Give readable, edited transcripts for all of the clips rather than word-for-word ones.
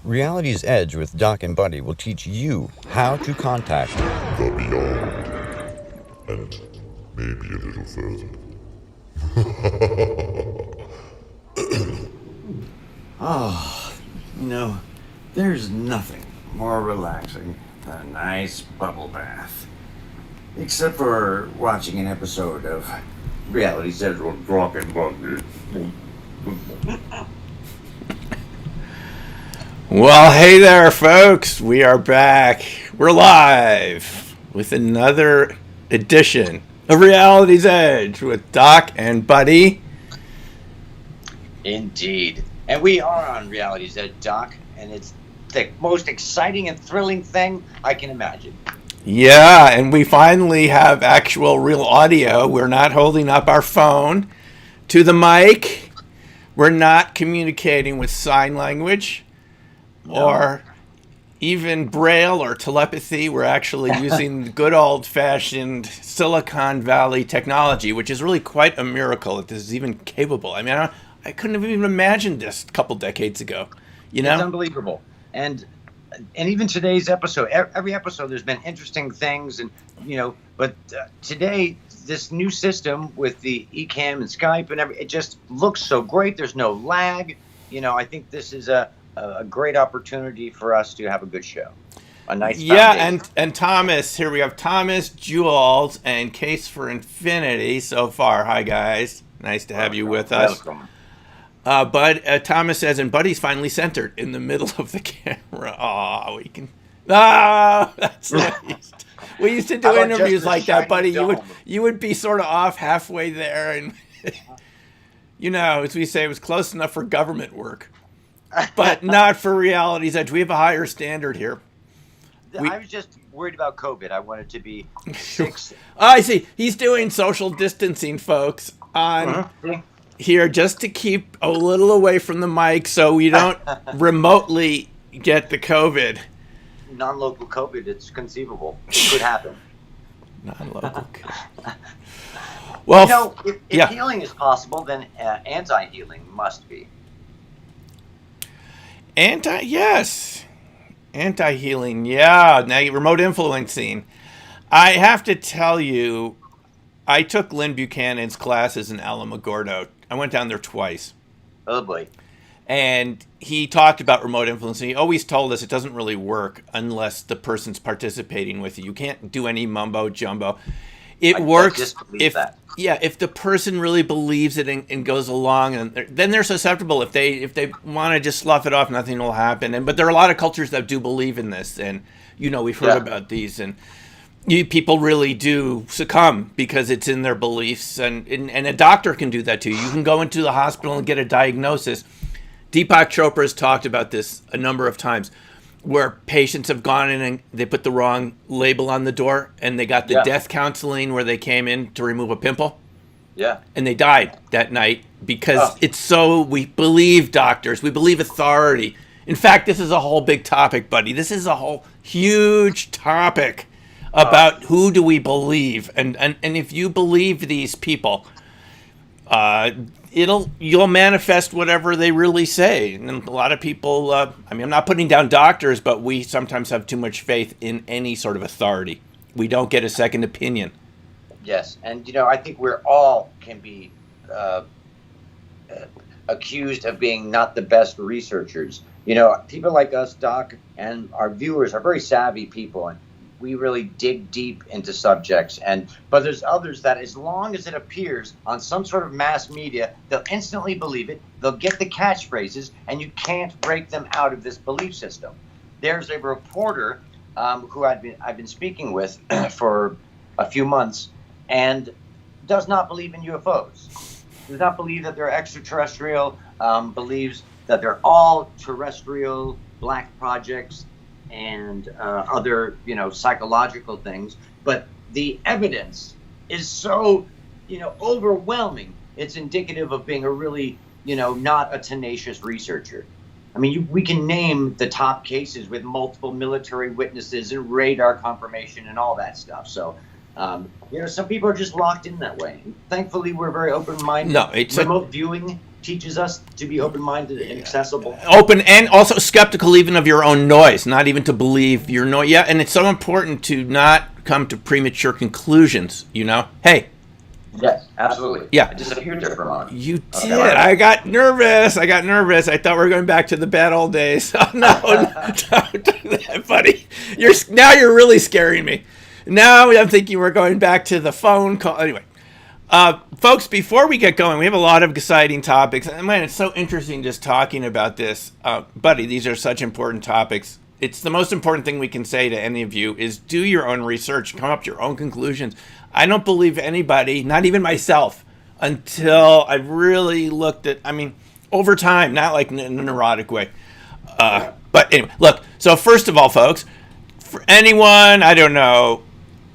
Reality's Edge with Doc and Buddy will teach you how to contact the beyond, and maybe a little further. There's nothing more relaxing than a nice bubble bath. Except for watching an episode of Reality's Edge with Doc and Buddy. Well, hey there, folks. We are back. We're live with another edition of Reality's Edge with Doc and Buddy. Indeed. And we are on Reality's Edge, Doc, and it's the most exciting and thrilling thing I can imagine. Yeah, and we finally have actual real audio. We're not holding up our phone to the mic. We're not communicating with sign language. No. Or even Braille or telepathy. We're actually using good old-fashioned Silicon Valley technology, which is really quite a miracle that this is even capable. I mean, I couldn't have even imagined this a couple decades ago. You know? It's unbelievable. And even today's episode, every episode, there's been interesting things, but today, this new system with the eCam and Skype and it just looks so great. There's no lag. I think this is a great opportunity for us to have a good show. A nice foundation. and Thomas, here we have Thomas, Jules, and Case for Infinity so far. Hi, guys. Nice to have you with us. Welcome. Thomas says, and Buddy's finally centered in the middle of the camera. Oh, we can... Oh, that's nice. We used to do interviews like that, Buddy. You would be sort of off halfway there, and as we say, it was close enough for government work. But not for Reality's Edge. We have a higher standard here. I was just worried about COVID. I wanted to be 6. I see. He's doing social distancing, folks, on here just to keep a little away from the mic so we don't remotely get the COVID. Non-local COVID, it's conceivable. It could happen. Non-local COVID. Well, if healing is possible, then anti-healing must be. Anti-healing, yeah. Now, remote influencing. I have to tell you, I took Lynn Buchanan's classes in Alamogordo. I went down there twice. Oh, boy. And he talked about remote influencing. He always told us it doesn't really work unless the person's participating with you. You can't do any mumbo-jumbo. It works if the person really believes it and goes along, and then they're susceptible. If they want to just slough it off, nothing will happen. But there are a lot of cultures that do believe in this, and we've heard about these, and people really do succumb because it's in their beliefs, and a doctor can do that too. You can go into the hospital and get a diagnosis. Deepak Chopra has talked about this a number of times, where patients have gone in and they put the wrong label on the door, and they got the death counseling where they came in to remove a pimple. Yeah. And they died that night because we believe doctors, we believe authority. In fact, this is a whole big topic, Buddy. This is a whole huge topic about who do we believe. And if you believe these people, you'll manifest whatever they really say. And a lot of people, I'm not putting down doctors, but we sometimes have too much faith in any sort of authority. We don't get a second opinion. Yes, and I think we're all can be accused of being not the best researchers. People like us, Doc, and our viewers are very savvy people, and we really dig deep into subjects. But there's others that, as long as it appears on some sort of mass media, they'll instantly believe it. They'll get the catchphrases, and you can't break them out of this belief system. There's a reporter who I've been speaking with for a few months, and does not believe in UFOs. Does not believe that they're extraterrestrial. Believes that they're all terrestrial black projects and other, psychological things. But the evidence is so, overwhelming. It's indicative of being a really, not a tenacious researcher. I mean, we can name the top cases with multiple military witnesses and radar confirmation and all that stuff. So, some people are just locked in that way. Thankfully, we're very open-minded. No, it's remote viewing teaches us to be open-minded and accessible. Open and also skeptical even of your own noise, not even to believe your noise. Yeah, and it's so important to not come to premature conclusions, you know? Hey. Yes, absolutely. Yeah. I disappeared there for a moment. You did. Right. I got nervous. I thought we were going back to the bad old days. Oh, no, don't do that, buddy. Now you're really scaring me. Now I'm thinking we're going back to the phone call. Anyway. Folks, before we get going, we have a lot of exciting topics. And man, it's so interesting just talking about this. Buddy, these are such important topics. It's the most important thing we can say to any of you is do your own research, come up with your own conclusions. I don't believe anybody, not even myself, until I really looked at, over time, not like in a neurotic way. But anyway, look, so first of all, folks, for anyone, I don't know,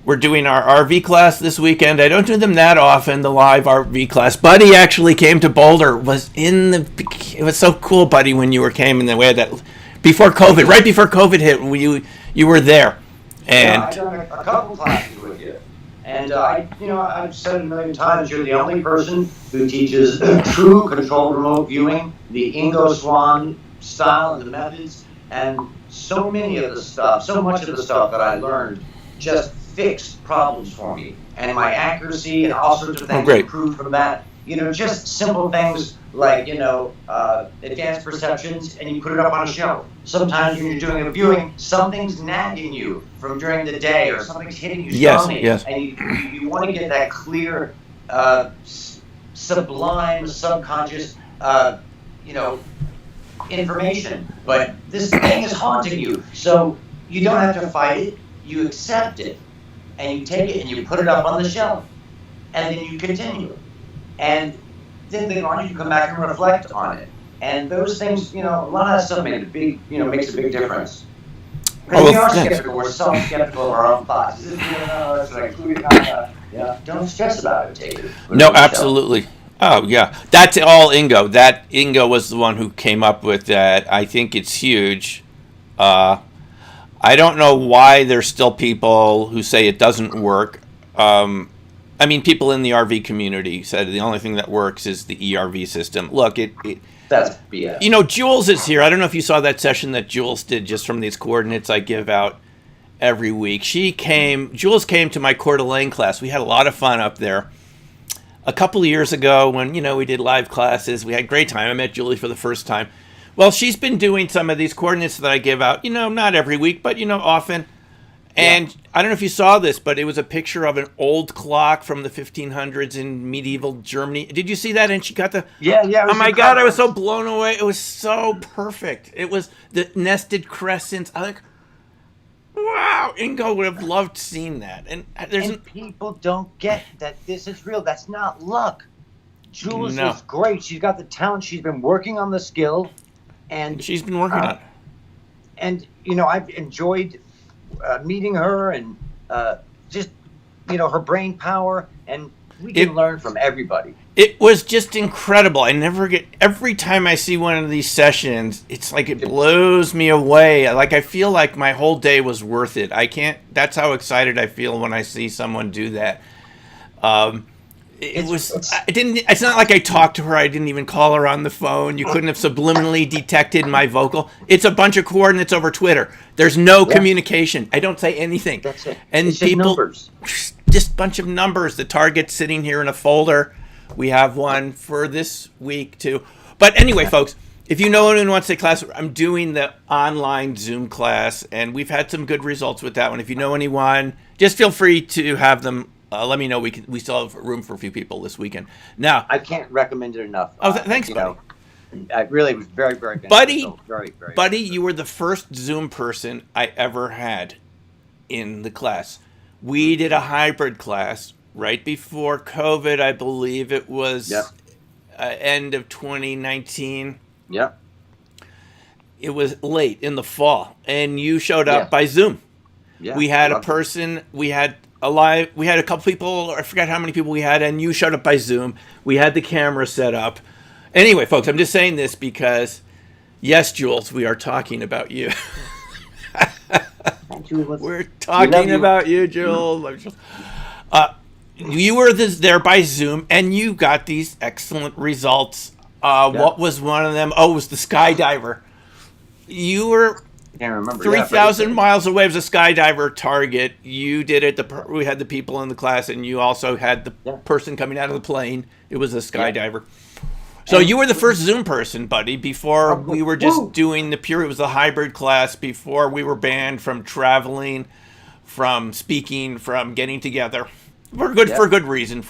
we're doing our RV class this weekend. I don't do them that often, the live RV class. Buddy actually came to Boulder, it was so cool, Buddy, when you came in the way that, before COVID, right before COVID hit, you were there. And I've done a couple classes with you. And I've said it a million times, you're the only person who teaches true controlled remote viewing, the Ingo Swann style and the methods, and so much of the stuff that I learned just fixed problems for me. And my accuracy and all sorts of things improved from that. Just simple things like, advanced perceptions, and you put it up on a show. Sometimes when you're doing a viewing, something's nagging you from during the day, or something's hitting you strongly. Yes. And you want to get that clear, sublime, subconscious, information. But this thing is haunting you. So you don't have to fight it. You accept it. And you take it and you put it up on the shelf. And then you continue. And then later on you come back and reflect on it. And those things, a lot of that stuff makes a big difference. Because we are skeptical, we're self-skeptical of our own thoughts. Is it, don't stress about it, take it. No, absolutely. Oh, yeah. That's all Ingo. That Ingo was the one who came up with that. I think it's huge. I don't know why there's still people who say it doesn't work. People in the RV community said the only thing that works is the ERV system. Look, that's BS. Jules is here. I don't know if you saw that session that Jules did just from these coordinates I give out every week. Jules came to my Coeur d'Alene class. We had a lot of fun up there. A couple of years ago when, we did live classes, we had a great time. I met Julie for the first time. Well, she's been doing some of these coordinates that I give out, not every week, but, often. And I don't know if you saw this, but it was a picture of an old clock from the 1500s in medieval Germany. Did you see that? And she got the... Yeah. Oh, my God, I was so blown away. It was so perfect. It was the nested crescents. I like, wow, Ingo would have loved seeing that. And people don't get that this is real. That's not luck. Jules is great. She's got the talent. She's been working on the skill. And she's been working on it. And, I've enjoyed... meeting her and just her brain power, and we can learn from everybody. It was just incredible. Every time I see one of these sessions, it's like it blows me away. Like I feel like my whole day was worth it. That's how excited I feel when I see someone do that. It's not like I talked to her. I didn't even call her on the phone. You couldn't have subliminally detected my vocal. It's a bunch of coordinates over Twitter. There's no communication. I don't say anything. That's it. And it's people, numbers. Just a bunch of numbers. The target's sitting here in a folder. We have one for this week too. But anyway, folks, if you know anyone wants to take class, I'm doing the online Zoom class, and we've had some good results with that one. If you know anyone, just feel free to have them. Let me know. We still have room for a few people this weekend. Now, I can't recommend it enough. Oh, thanks, buddy. I really was very, very beneficial. Very, very Buddy, you were the first Zoom person I ever had in the class. We did a hybrid class right before COVID. I believe it was end of 2019. Yep. It was late in the fall, and you showed up by Zoom. Yeah, we had a person. We had a couple people, I forgot how many people we had, and you showed up by Zoom. We had the camera set up. Anyway, folks, I'm just saying this because, yes, Jules, we are talking about you. We're talking about you, Jules. You were there by Zoom, and you got these excellent results. What was one of them? Oh, it was the skydiver. You were Can't remember. 3,000 miles away. It was a skydiver target. You did it. We had the people in the class, and you also had the person coming out of the plane. It was a skydiver. So you were the first Zoom person, buddy, before we were just doing the pure. It was the hybrid class before we were banned from traveling, from speaking, from getting together. For good reason.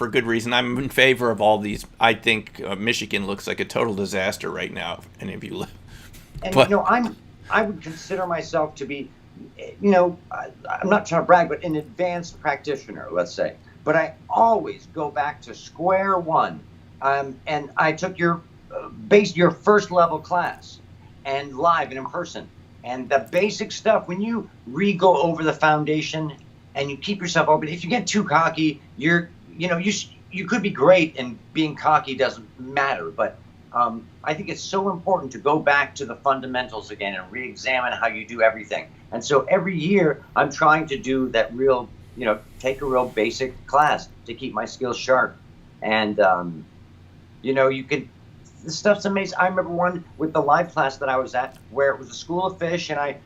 I'm in favor of all these. I think Michigan looks like a total disaster right now. If any of you live. And I would consider myself to be, I'm not trying to brag, but an advanced practitioner, let's say. But I always go back to square one. And I took your first level class, and live and in person, and the basic stuff. When you go over the foundation and you keep yourself open, if you get too cocky, you could be great, and being cocky doesn't matter. But I think it's so important to go back to the fundamentals again and re-examine how you do everything. And so every year I'm trying to do that real, take a real basic class to keep my skills sharp. And this stuff's amazing. I remember one with the live class that I was at where it was a school of fish, and I,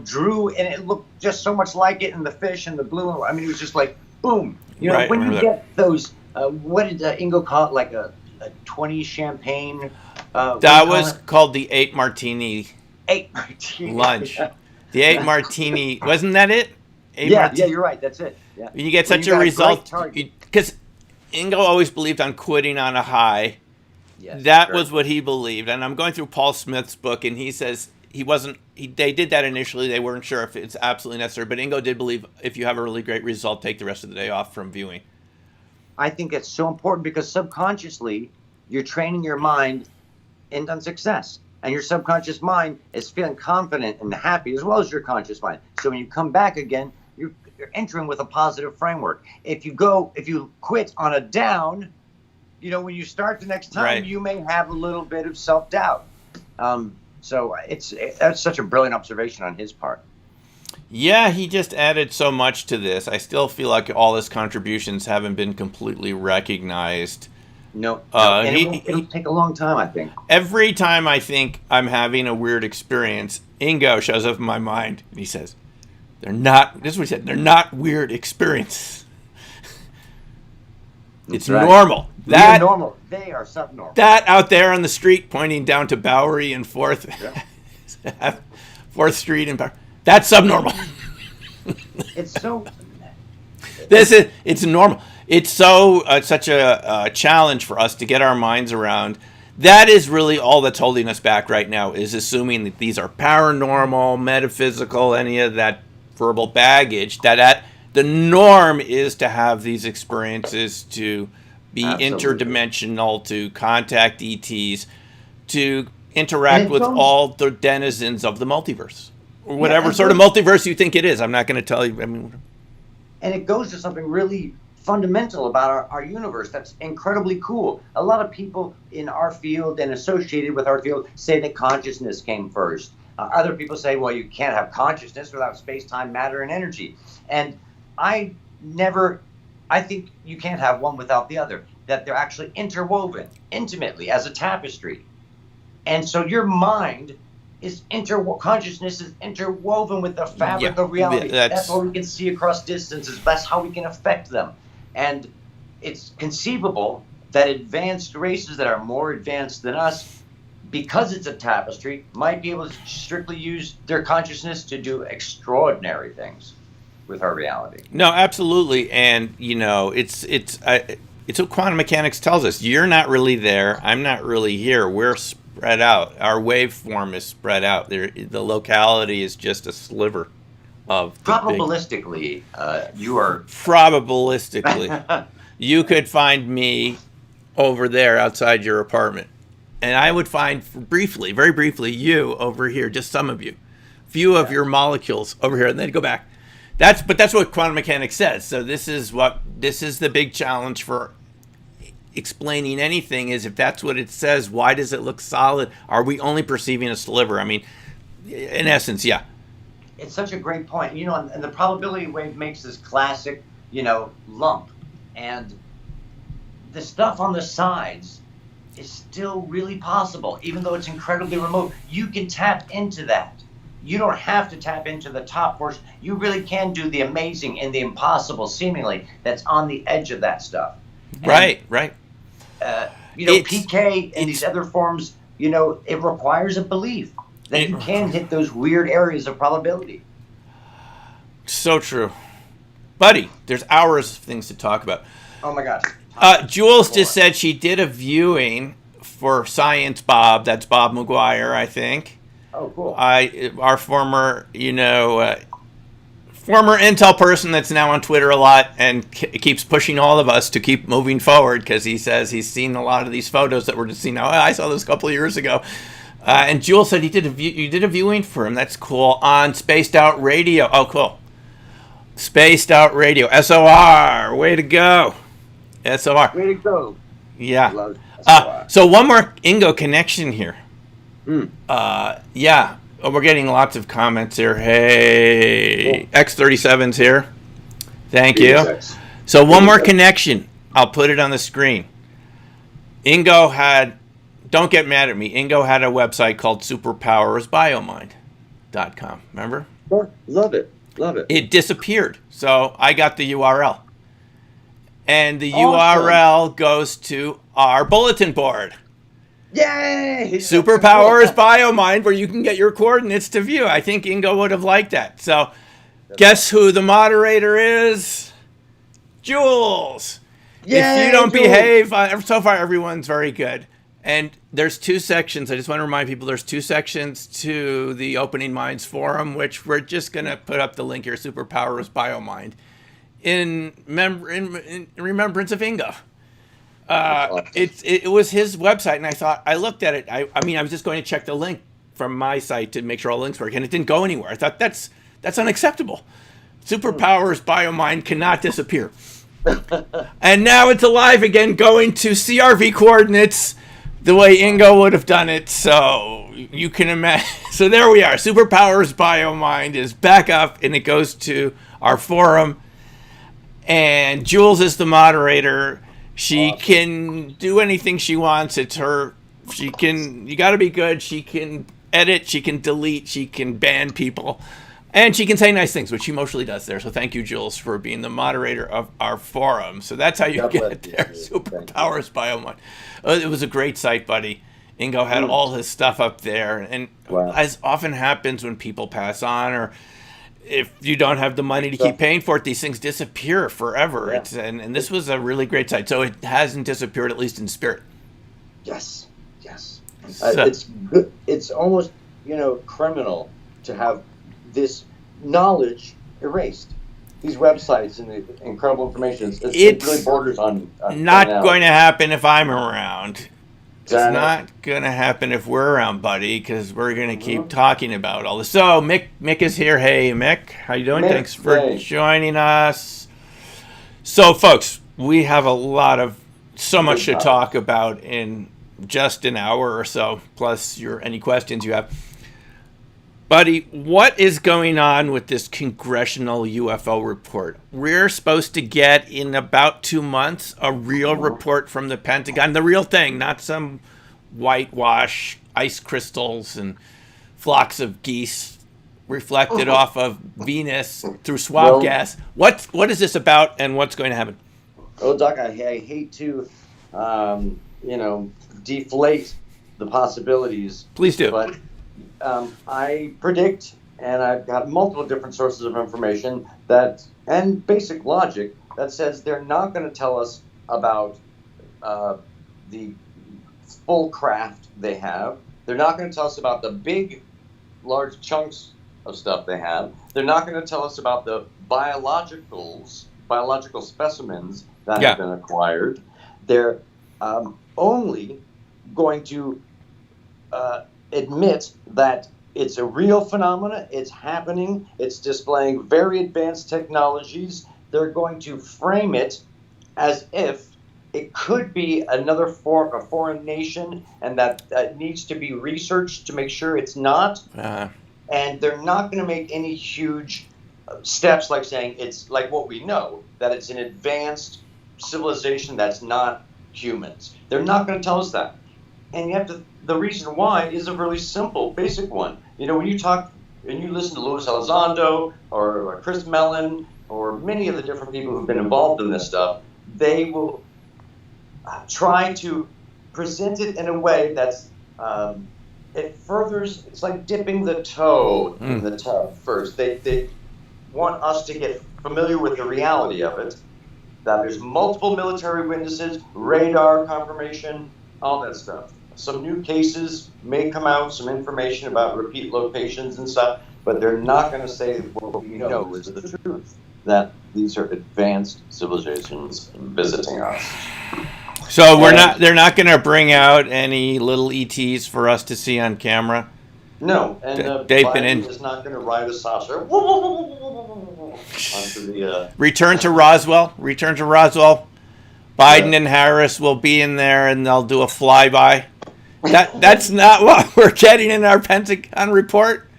drew, and it looked just so much like it, and the fish and the blue. I mean, it was just like, boom. When you get those, what did Ingo call it? Like a 20 champagne? That was called the 8 martini. 8 martini. Lunch. The 8 martini. Wasn't that it? Yeah, you're right. That's it. Yeah. You get such a result. Because Ingo always believed on quitting on a high. Yes, that was what he believed. And I'm going through Paul Smith's book, and he says they did that initially. They weren't sure if it's absolutely necessary. But Ingo did believe if you have a really great result, take the rest of the day off from viewing. I think it's so important because subconsciously you're training your mind on success. And your subconscious mind is feeling confident and happy as well as your conscious mind. So when you come back again, you're entering with a positive framework. If you quit on a down, when you start the next time, you may have a little bit of self-doubt. So that's such a brilliant observation on his part. Yeah, he just added so much to this. I still feel like all his contributions haven't been completely recognized. No, it'll take a long time, I think. Every time I think I'm having a weird experience, Ingo shows up in my mind, and he says, this is what he said, they're not weird experiences. It's normal. They're normal. They are subnormal. That out there on the street pointing down to Bowery and 4th Street and Bowery, that's subnormal. It's so... It's normal. It's so such a challenge for us to get our minds around. That is really all that's holding us back right now, is assuming that these are paranormal, metaphysical, any of that verbal baggage. That the norm is to have these experiences, to be interdimensional, to contact ETs, to interact with all the denizens of the multiverse, or whatever sort of multiverse you think it is. I'm not going to tell you. And it goes to something really fundamental about our universe that's incredibly cool. A lot of people in our field and associated with our field say that consciousness came first. Other people say, well, you can't have consciousness without space-time, matter, and energy. And I think you can't have one without the other, that they're actually interwoven intimately as a tapestry. And so your mind is consciousness is interwoven with the fabric of reality. That's what we can see across distances. That's how we can affect them. And it's conceivable that advanced races that are more advanced than us, because it's a tapestry, might be able to strictly use their consciousness to do extraordinary things with our reality. No, absolutely. And it's what quantum mechanics tells us. You're not really there. I'm not really here. We're spread out. Our waveform is spread out. The locality is just a sliver of probabilistically. You are probabilistically. You could find me over there outside your apartment, and I would find very briefly, you over here. Just some of you, few of your molecules over here, and then go back. That's what quantum mechanics says. So this is the big challenge for explaining anything, is if that's what it says, why does it look solid? Are we only perceiving a sliver? I mean, in essence, yeah. It's such a great point. And the probability wave makes this classic, lump. And the stuff on the sides is still really possible, even though it's incredibly remote. You can tap into that. You don't have to tap into the top portion. You really can do the amazing and the impossible, seemingly, that's on the edge of that stuff. Right. PK and these other forms, it requires a belief that you can hit those weird areas of probability. So true. Buddy, there's hours of things to talk about. Oh my gosh. Jules just said she did a viewing for Science Bob. That's Bob McGuire, I think. Oh, cool. Our former, former Intel person that's now on Twitter a lot and keeps pushing all of us to keep moving forward because he says he's seen a lot of these photos that we're just seeing now. I saw this a couple of years ago. And Jules said you did a viewing for him. That's cool. On Spaced Out Radio. Oh, cool. Spaced Out Radio. SOR. Way to go. SOR. Way to go. Yeah. Love SOR. So one more Ingo connection here. Yeah. Oh, we're getting lots of comments here. Hey, cool. X37's here. Thank you. So one more connection. I'll put it on the screen. Ingo had, don't get mad at me, Ingo had a website called superpowersbiomind.com. Remember? Sure. Love it. It disappeared. So I got the URL. And the URL goes to our bulletin board. Yay! Superpowers BioMind, where you can get your coordinates to view. I think Ingo would have liked that. So, guess who the moderator is? Jules. Yay, if you don't behave, so far everyone's very good. And there's two sections. I just want to remind people there's two sections to the Opening Minds Forum, which we're just going to put up the link here, Superpowers BioMind, in remembrance of Ingo. It was his website, and I looked at it. I was just going to check the link from my site to make sure all links work, and it didn't go anywhere. I thought that's unacceptable. Superpowers BioMind cannot disappear. And now it's alive again, going to CRV coordinates the way Ingo would have done it. So you can imagine. So there we are. Superpowers BioMind is back up, and it goes to our forum. And Jules is the moderator. She can do anything she wants. You got to be good. She can edit, she can delete, she can ban people, and she can say nice things, which she mostly does there. So thank you, Jules, for being the moderator of our forum. So that's how you get there. Superpowers BioMind. It was a great site, buddy. Ingo had all his stuff up there. And as often happens when people pass on, or if you don't have the money to keep paying for it, these things disappear forever. Yeah. And this was a really great site. So it hasn't disappeared, at least in spirit. Yes. So, it's good. It's almost, criminal to have this knowledge erased. These websites and the incredible information. It really borders on not going to happen if I'm around. It's not going to happen if we're around, buddy, because we're going to keep talking about all this. So Mick is here. Hey, Mick. How you doing? Thanks for joining us. So, folks, we have so much to talk about in just an hour or so, plus any questions you have. Buddy, what is going on with this congressional UFO report? We're supposed to get, in about 2 months, a real report from the Pentagon. The real thing, not some whitewash, ice crystals and flocks of geese reflected off of Venus through swamp gas. What is this about, and what's going to happen? Oh, Doc, I hate to, deflate the possibilities. Please do. But I predict, and I've got multiple different sources of information and basic logic that says they're not going to tell us about the full craft they have. They're not going to tell us about the big, large chunks of stuff they have. They're not going to tell us about the biological specimens that have been acquired. They're only going to admit that it's a real phenomena, it's happening, it's displaying very advanced technologies. They're going to frame it as if it could be a foreign nation, and that needs to be researched to make sure it's not. And they're not going to make any huge steps like saying it's like what we know, that it's an advanced civilization that's not humans. They're not going to tell us that. And you have to. The reason why is a really simple, basic one. You know, when you talk and you listen to Luis Elizondo or Chris Mellon or many of the different people who've been involved in this stuff, they will try to present it in a way that's it furthers. It's like dipping the toe in the tub first. They want us to get familiar with the reality of it. That there's multiple military witnesses, radar confirmation, all that stuff. Some new cases may come out, some information about repeat locations and stuff, but they're not going to say what we know is the truth, that these are advanced civilizations visiting us. So they're not going to bring out any little ETs for us to see on camera? No, and Biden is not going to ride a saucer onto the... Return to Roswell. Biden and Harris will be in there, and they'll do a flyby. That's not what we're getting in our Pentagon report.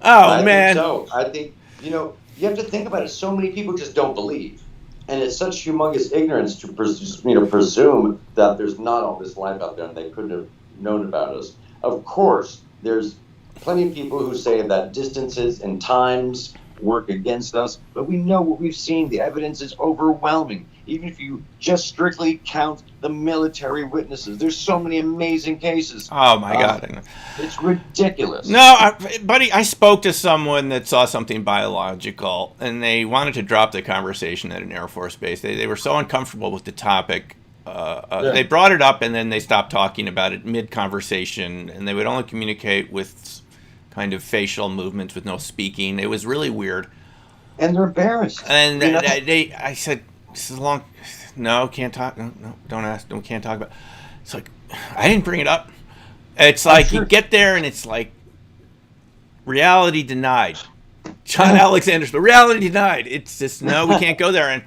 Oh, man. I think, you have to think about it. So many people just don't believe. And it's such humongous ignorance to presume that there's not all this life out there and they couldn't have known about us. Of course, there's plenty of people who say that distances and times work against us, but we know what we've seen. The evidence is overwhelming. Even if you just strictly count the military witnesses, there's so many amazing cases. Oh my God. It's ridiculous. No, buddy, I spoke to someone that saw something biological, and they wanted to drop the conversation at an Air Force base. They were so uncomfortable with the topic. They brought it up, and then they stopped talking about it mid-conversation, and they would only communicate with kind of facial movements with no speaking. It was really weird. And they're embarrassed. And I said, this is long. No, can't talk. No, don't ask. No, can't talk about. It's like, I didn't bring it up. It's like you get there and it's like reality denied. John Alexander's, but reality denied. It's just, no, we can't go there.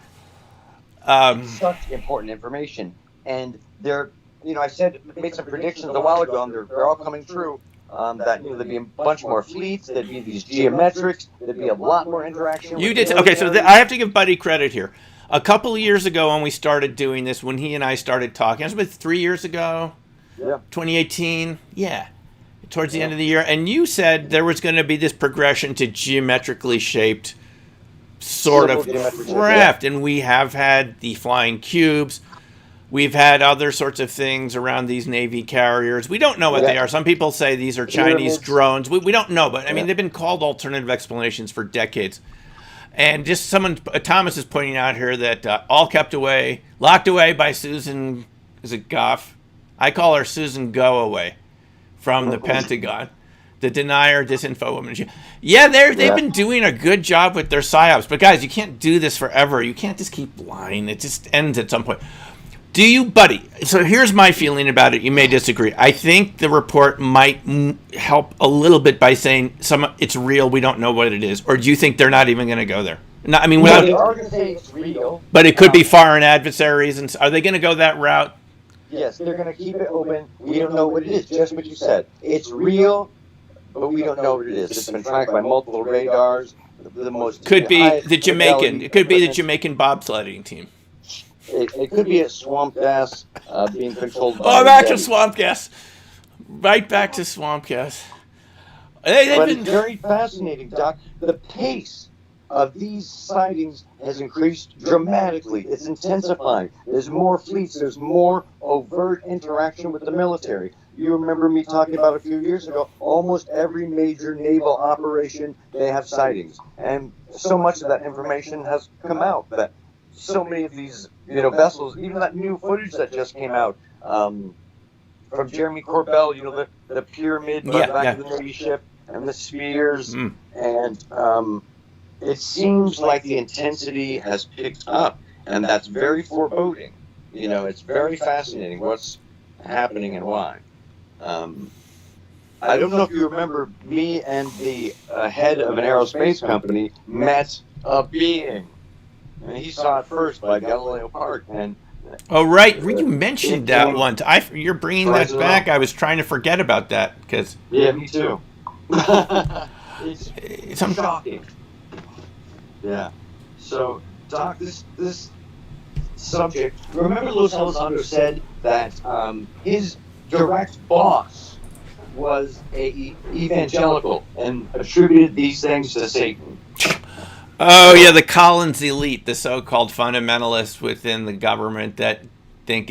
And such important information. And they're, I made some predictions a while ago, and they're all coming true. That there'd be a bunch more fleets, there'd be these geometrics, there'd be a lot more interaction. You did okay. So I have to give Buddy credit here. A couple of years ago, when we started doing this, when he and I started talking, it was about 3 years ago. Yeah. 2018. Yeah. Towards the end of the year, and you said there was going to be this progression to geometrically shaped sort of craft, and we have had the flying cubes. We've had other sorts of things around these Navy carriers. We don't know what they are. Some people say these are Chinese drones. We don't know, but I mean, they've been called alternative explanations for decades. And just Thomas is pointing out here that all kept away, locked away by Susan, is it Goff? I call her Susan Go Away from the Pentagon. The denier, disinfo woman. Yeah, they've been doing a good job with their psyops. But guys, you can't do this forever. You can't just keep lying. It just ends at some point. Do you, Buddy? So here's my feeling about it. You may disagree. I think the report might help a little bit by saying it's real. We don't know what it is. Or do you think they're not even going to go there? They are going to say it's real. But it could be foreign adversaries. And are they going to go that route? Yes, they're going to keep it open. We don't know what it is. Just what you said. It's real, but we don't know what it is. It's been tracked by multiple radars. Could be the Jamaican. It could be the Jamaican bobsledding team. It could be a swamp gas being controlled by... Oh, back to swamp gas. Right back to swamp gas. It's very fascinating, Doc. The pace of these sightings has increased dramatically. It's intensifying. There's more fleets. There's more overt interaction with the military. You remember me talking about a few years ago, almost every major naval operation, they have sightings. And so much of that information has come out that so many of these vessels, even that new footage that just came out from Jeremy Corbell, the pyramid back of the Navy ship and the spheres. And it seems like the intensity has picked up, and that's very foreboding. It's very fascinating what's happening and why. I don't know if you remember, me and the head of an aerospace company met a being. And he saw it first by Galileo Park. Oh, right. You mentioned that one. You're bringing that back. I was trying to forget about that. Yeah, me too. It's shocking. Yeah. So, Doc, this subject, remember Luis Elizondo said that his direct boss was a evangelical and attributed these things to Satan. Oh yeah, the Collins elite, the so-called fundamentalists within the government that think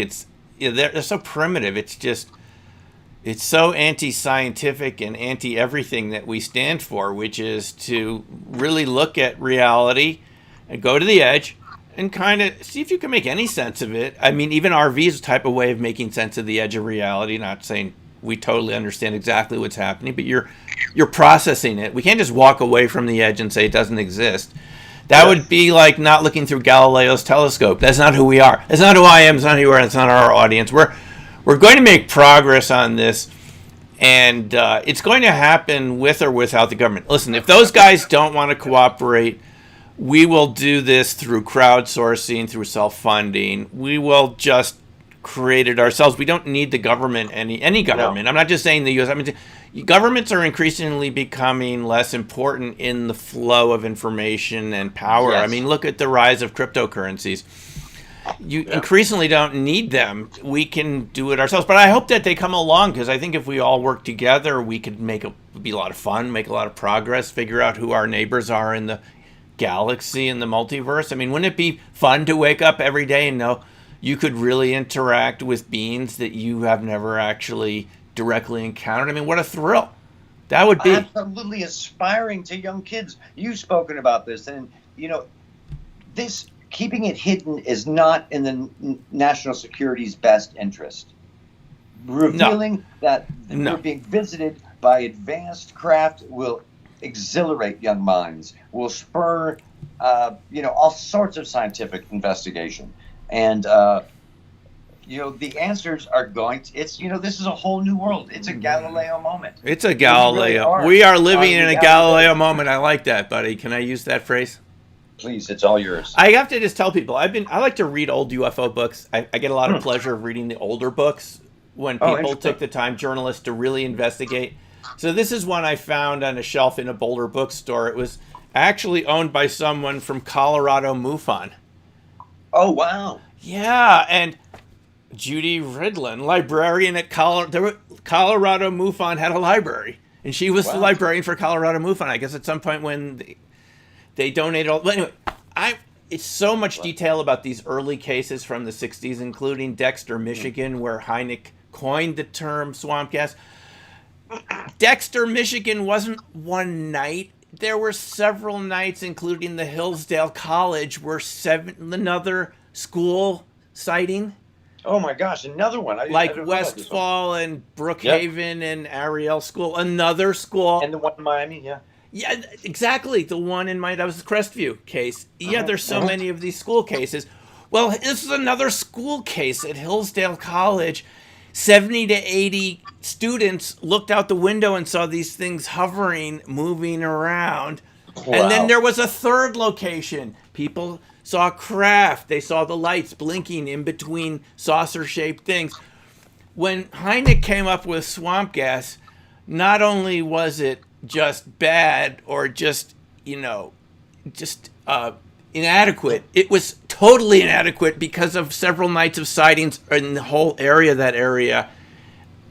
they're so primitive. It's so anti-scientific and anti-everything that we stand for, which is to really look at reality and go to the edge and kind of see if you can make any sense of it. I mean, even RV is a type of way of making sense of the edge of reality. Not saying we totally understand exactly what's happening, but you're processing it. We can't just walk away from the edge and say it doesn't exist. That would be like not looking through Galileo's telescope. That's not who we are. That's not who I am. It's not who you are. It's not our audience. We're going to make progress on this, and it's going to happen with or without the government. Listen, if those guys don't want to cooperate, we will do this through crowdsourcing, through self-funding. We will just create it ourselves. We don't need the government, any government. No. I'm not just saying the U.S. I mean, governments are increasingly becoming less important in the flow of information and power. Yes. I mean, look at the rise of cryptocurrencies. You increasingly don't need them. We can do it ourselves. But I hope that they come along, because I think if we all work together, we could be a lot of fun, make a lot of progress, figure out who our neighbors are in the galaxy and the multiverse. I mean, wouldn't it be fun to wake up every day and know you could really interact with beings that you have never actually directly encountered? I mean, what a thrill that would be. Absolutely aspiring to young kids. You've spoken about this, and this keeping it hidden is not in the national security's best interest. Revealing that we're being visited by advanced craft will exhilarate young minds, will spur all sorts of scientific investigation, and the answers are going to, this is a whole new world. It's a Galileo moment. It's a Galileo. We are living in a Galileo moment. I like that, buddy. Can I use that phrase? Please, it's all yours. I have to just tell people, I like to read old UFO books. I get a lot of pleasure of reading the older books when people take the time, journalists, to really investigate. So this is one I found on a shelf in a Boulder bookstore. It was actually owned by someone from Colorado MUFON. Oh, wow. Yeah, and Judy Ridlin, librarian at Colorado MUFON, had a library, and she was the librarian for Colorado MUFON. I guess at some point when they donated all. But anyway, it's so much detail about these early cases from the 60s, including Dexter, Michigan, where Hynek coined the term swamp gas. Dexter, Michigan wasn't one night. There were several nights, including the Hillsdale College, where another school sighting. Oh my gosh, another one. Like Westfall and Brookhaven and Ariel School, another school. And the one in Miami, yeah. Yeah, exactly. The one in Miami, that was the Crestview case. Yeah, there's so many of these school cases. Well, this is another school case at Hillsdale College. 70 to 80 students looked out the window and saw these things hovering, moving around. Wow. And then there was a third location. People saw craft. They saw the lights blinking in between saucer-shaped things. When Hynek came up with swamp gas, not only was it just bad or just inadequate, it was totally inadequate because of several nights of sightings in the whole area. That area,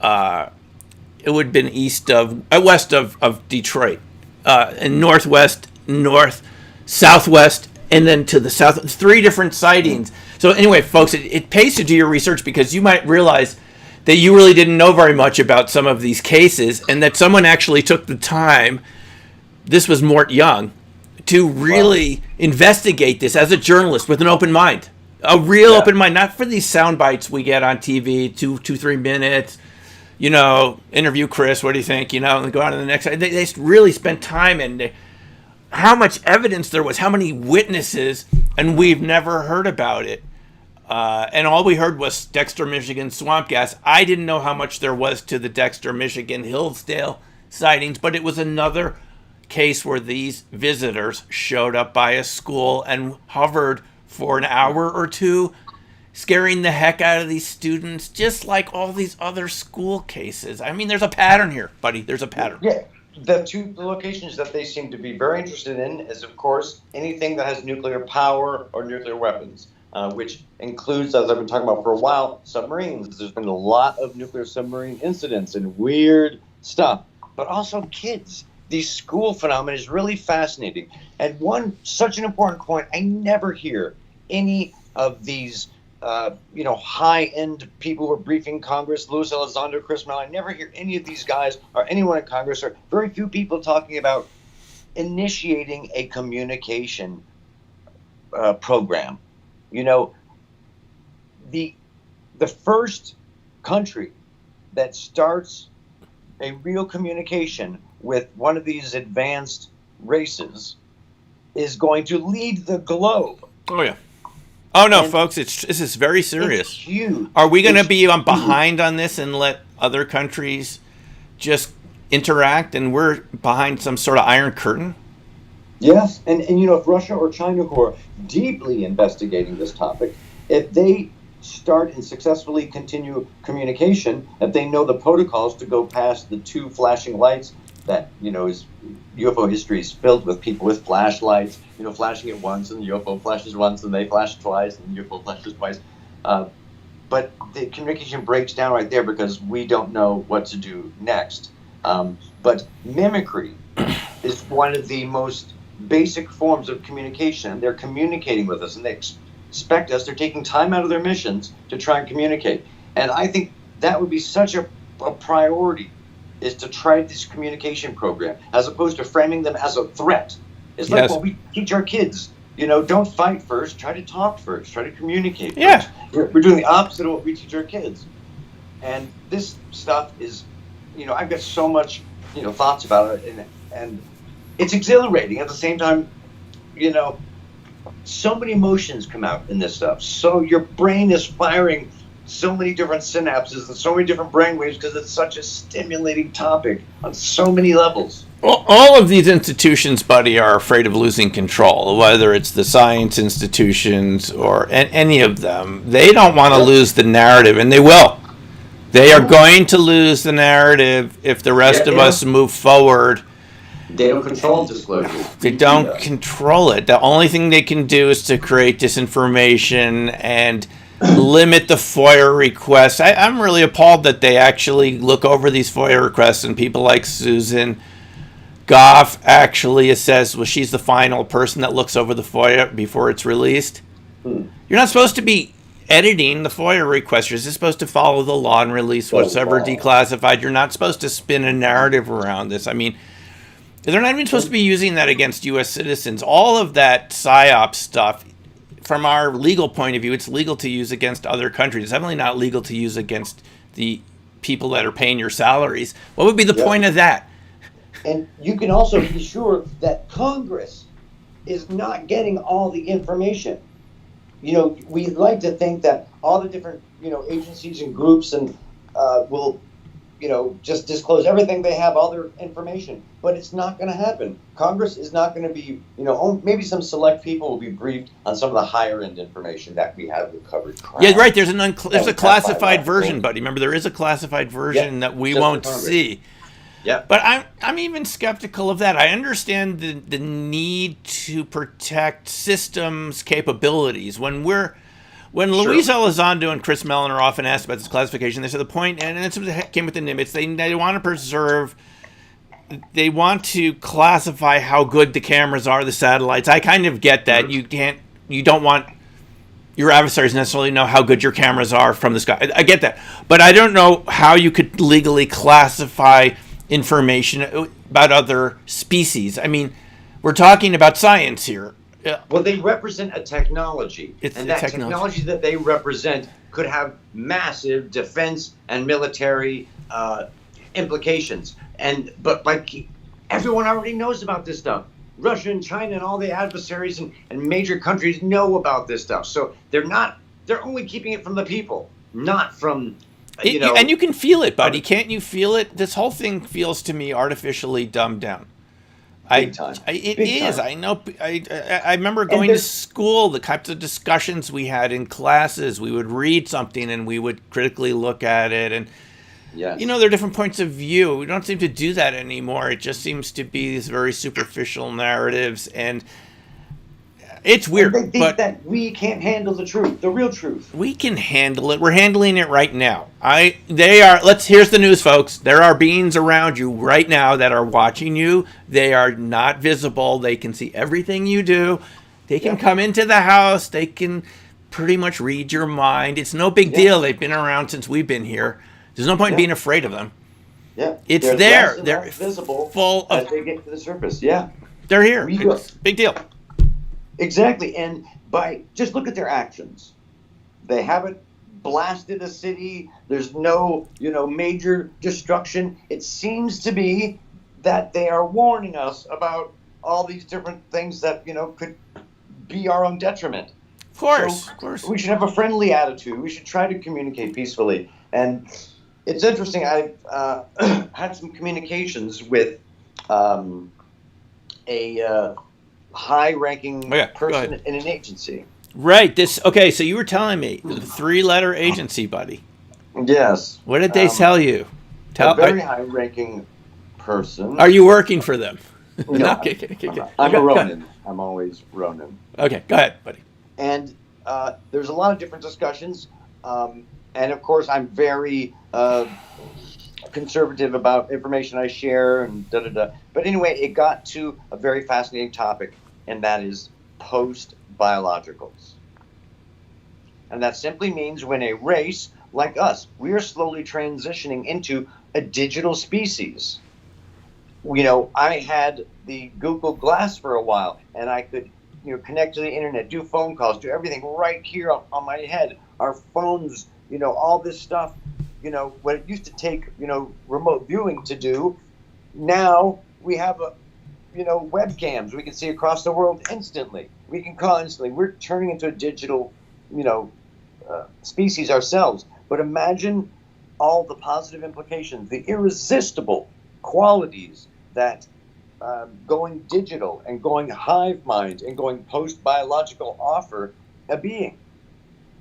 it would have been west of Detroit, and northwest, north, southwest, and then to the south. 3 different sightings. So anyway, folks, it pays to do your research, because you might realize that you really didn't know very much about some of these cases, and that someone actually took the time, this was Mort Young, to really investigate this as a journalist with an open mind. A real open mind, not for these sound bites we get on TV, 2-3 minutes, interview Chris, what do you think, and go on to the next. They really spent time, and how much evidence there was, how many witnesses, and we've never heard about it. And all we heard was Dexter, Michigan swamp gas. I didn't know how much there was to the Dexter, Michigan, Hillsdale sightings, but it was another case where these visitors showed up by a school and hovered for an hour or two, scaring the heck out of these students, just like all these other school cases. I mean, there's a pattern here, buddy. There's a pattern. Yeah. The 2 locations that they seem to be very interested in is, of course, anything that has nuclear power or nuclear weapons. which includes, as I've been talking about for a while, submarines. There's been a lot of nuclear submarine incidents and weird stuff, but also kids. The school phenomenon is really fascinating. And one such an important point, I never hear any of these high-end people who are briefing Congress, Luis Elizondo, Chris Mellon. I never hear any of these guys or anyone in Congress, or very few people talking about initiating a communication program. You know, the first country that starts a real communication with one of these advanced races is going to lead the globe. Oh, yeah. Oh, no, folks, this is very serious. It's huge. Are we going to be behind on this and let other countries just interact and we're behind some sort of iron curtain? Yes, and if Russia or China, who are deeply investigating this topic, if they start and successfully continue communication, if they know the protocols to go past the two flashing lights that, is UFO history is filled with people with flashlights, flashing it once and the UFO flashes once and they flash twice and the UFO flashes twice. But the communication breaks down right there because we don't know what to do next. But mimicry is one of the most basic forms of communication. They're communicating with us and they expect us. They're taking time out of their missions to try and communicate. And I think that would be such a priority, is to try this communication program as opposed to framing them as a threat. It's like what we teach our kids. Don't fight first. Try to talk first. Try to communicate first. Yeah. We're doing the opposite of what we teach our kids. And this stuff is, I've got so much, thoughts about it, and it's exhilarating. At the same time, so many emotions come out in this stuff. So your brain is firing so many different synapses and so many different brainwaves because it's such a stimulating topic on so many levels. Well, all of these institutions, buddy, are afraid of losing control, whether it's the science institutions or any of them. They don't want to lose the narrative, and they will. They are going to lose the narrative if the rest of us move forward. They don't control disclosure. They don't control it. The only thing they can do is to create disinformation and limit the FOIA requests. I'm really appalled that they actually look over these FOIA requests, and people like Susan Goff actually says, well, she's the final person that looks over the FOIA before it's released. You're not supposed to be editing the FOIA request. You're just supposed to follow the law and release whatever declassified. You're not supposed to spin a narrative around this. I mean, they're not even supposed to be using that against U.S. citizens. All of that PSYOP stuff, from our legal point of view, it's legal to use against other countries. It's definitely not legal to use against the people that are paying your salaries. What would be the point of that? And you can also be sure that Congress is not getting all the information. We like to think that all the different, agencies and groups and will, just disclose everything they have, all their information. But it's not going to happen. Congress is not going to be, maybe some select people will be briefed on some of the higher end information that we have covered. Yeah, right. There's a classified version, buddy. Remember, there is a classified version that we won't see. Yeah. But I'm even skeptical of that. I understand the need to protect systems capabilities. When Luis Elizondo and Chris Mellon are often asked about this classification, they say the point, and it came with the Nimitz, they want to preserve, they want to classify how good the cameras are, the satellites. I kind of get that. You don't want your adversaries necessarily know how good your cameras are from the sky. I get that. But I don't know how you could legally classify information about other species. I mean, we're talking about science here. Well, they represent a technology, and that technology that they represent could have massive defense and military implications. But like everyone already knows about this stuff. Russia and China and all the adversaries and major countries know about this stuff. So they're only keeping it from the people, not from and you can feel it, buddy. Can't you feel it? This whole thing feels to me artificially dumbed down. Big time. It is. I know. I remember going to school, the types of discussions we had in classes. We would read something and we would critically look at it. And, there are different points of view. We don't seem to do that anymore. It just seems to be these very superficial narratives. And It's weird. And they think but that we can't handle the truth, the real truth. we can handle it. We're handling it right now. Here's the news, folks. There are beings around you right now that are watching you. They are not visible. They can see everything you do. They can come into the house. They can pretty much read your mind. It's no big deal. They've been around since we've been here. There's no point in being afraid of them. Yeah. It's They're there. less and They're less visible full of. as they get to the surface. Yeah. They're here. It's big deal. Exactly. And just look at their actions. They haven't blasted a city. There's no, major destruction. It seems to be that they are warning us about all these different things that, could be our own detriment. Of course. We should have a friendly attitude. We should try to communicate peacefully. And it's interesting. I've had some communications with a high-ranking person in an agency. Right. So you were telling me the 3-letter agency, buddy. Yes. What did they tell you? A very high-ranking person. Are you working for them? No. Okay. I'm a Ronin. I'm always Ronin. Okay, go ahead, buddy. And there's a lot of different discussions. And of course, I'm very conservative about information I share and da-da-da. But anyway, it got to a very fascinating topic, and that is post-biologicals. And that simply means when a race like us, we are slowly transitioning into a digital species. I had the Google Glass for a while, and I could connect to the internet, do phone calls, do everything right here on my head. Our phones, all this stuff, what it used to take, remote viewing to do, now we have webcams. We can see across the world instantly. We can call instantly. We're turning into a digital, species ourselves. But imagine all the positive implications, the irresistible qualities that going digital and going hive mind and going post-biological offer a being.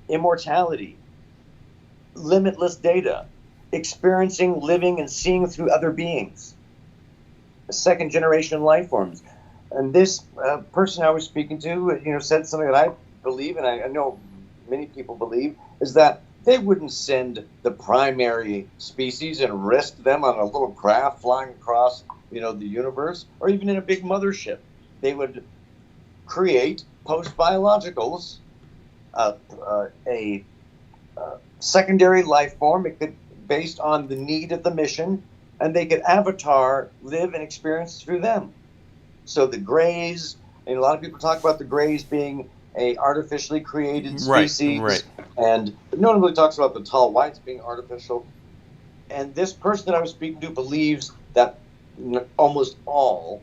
Immortality, limitless data, experiencing, living, and seeing through other beings, second-generation life forms. And this person I was speaking to, said something that I believe, and I know many people believe, is that they wouldn't send the primary species and risk them on a little craft flying across, the universe, or even in a big mothership. They would create post-biologicals, a secondary life form. It could, based on the need of the mission, and they could avatar, live, and experience through them. So the Greys, and a lot of people talk about the Greys being a artificially created species, right. And no one really talks about the tall whites being artificial. And this person that I was speaking to believes that almost all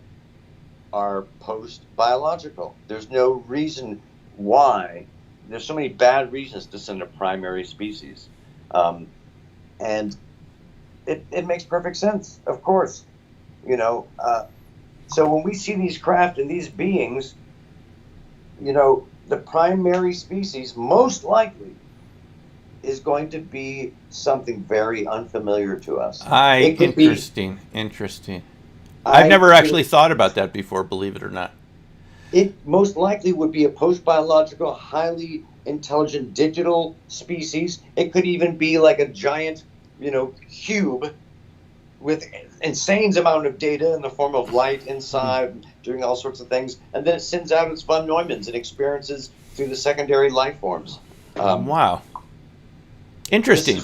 are post-biological. There's no reason why. There's so many bad reasons to send a primary species. And it makes perfect sense, of course. So when we see these craft and these beings, the primary species most likely is going to be something very unfamiliar to us. Interesting. I've never actually thought about that before, believe it or not. It most likely would be a post-biological, highly intelligent digital species. It could even be like a giant, cube with insane amount of data in the form of light inside, doing all sorts of things. And then it sends out its von Neumanns and experiences through the secondary life forms. Wow. Interesting.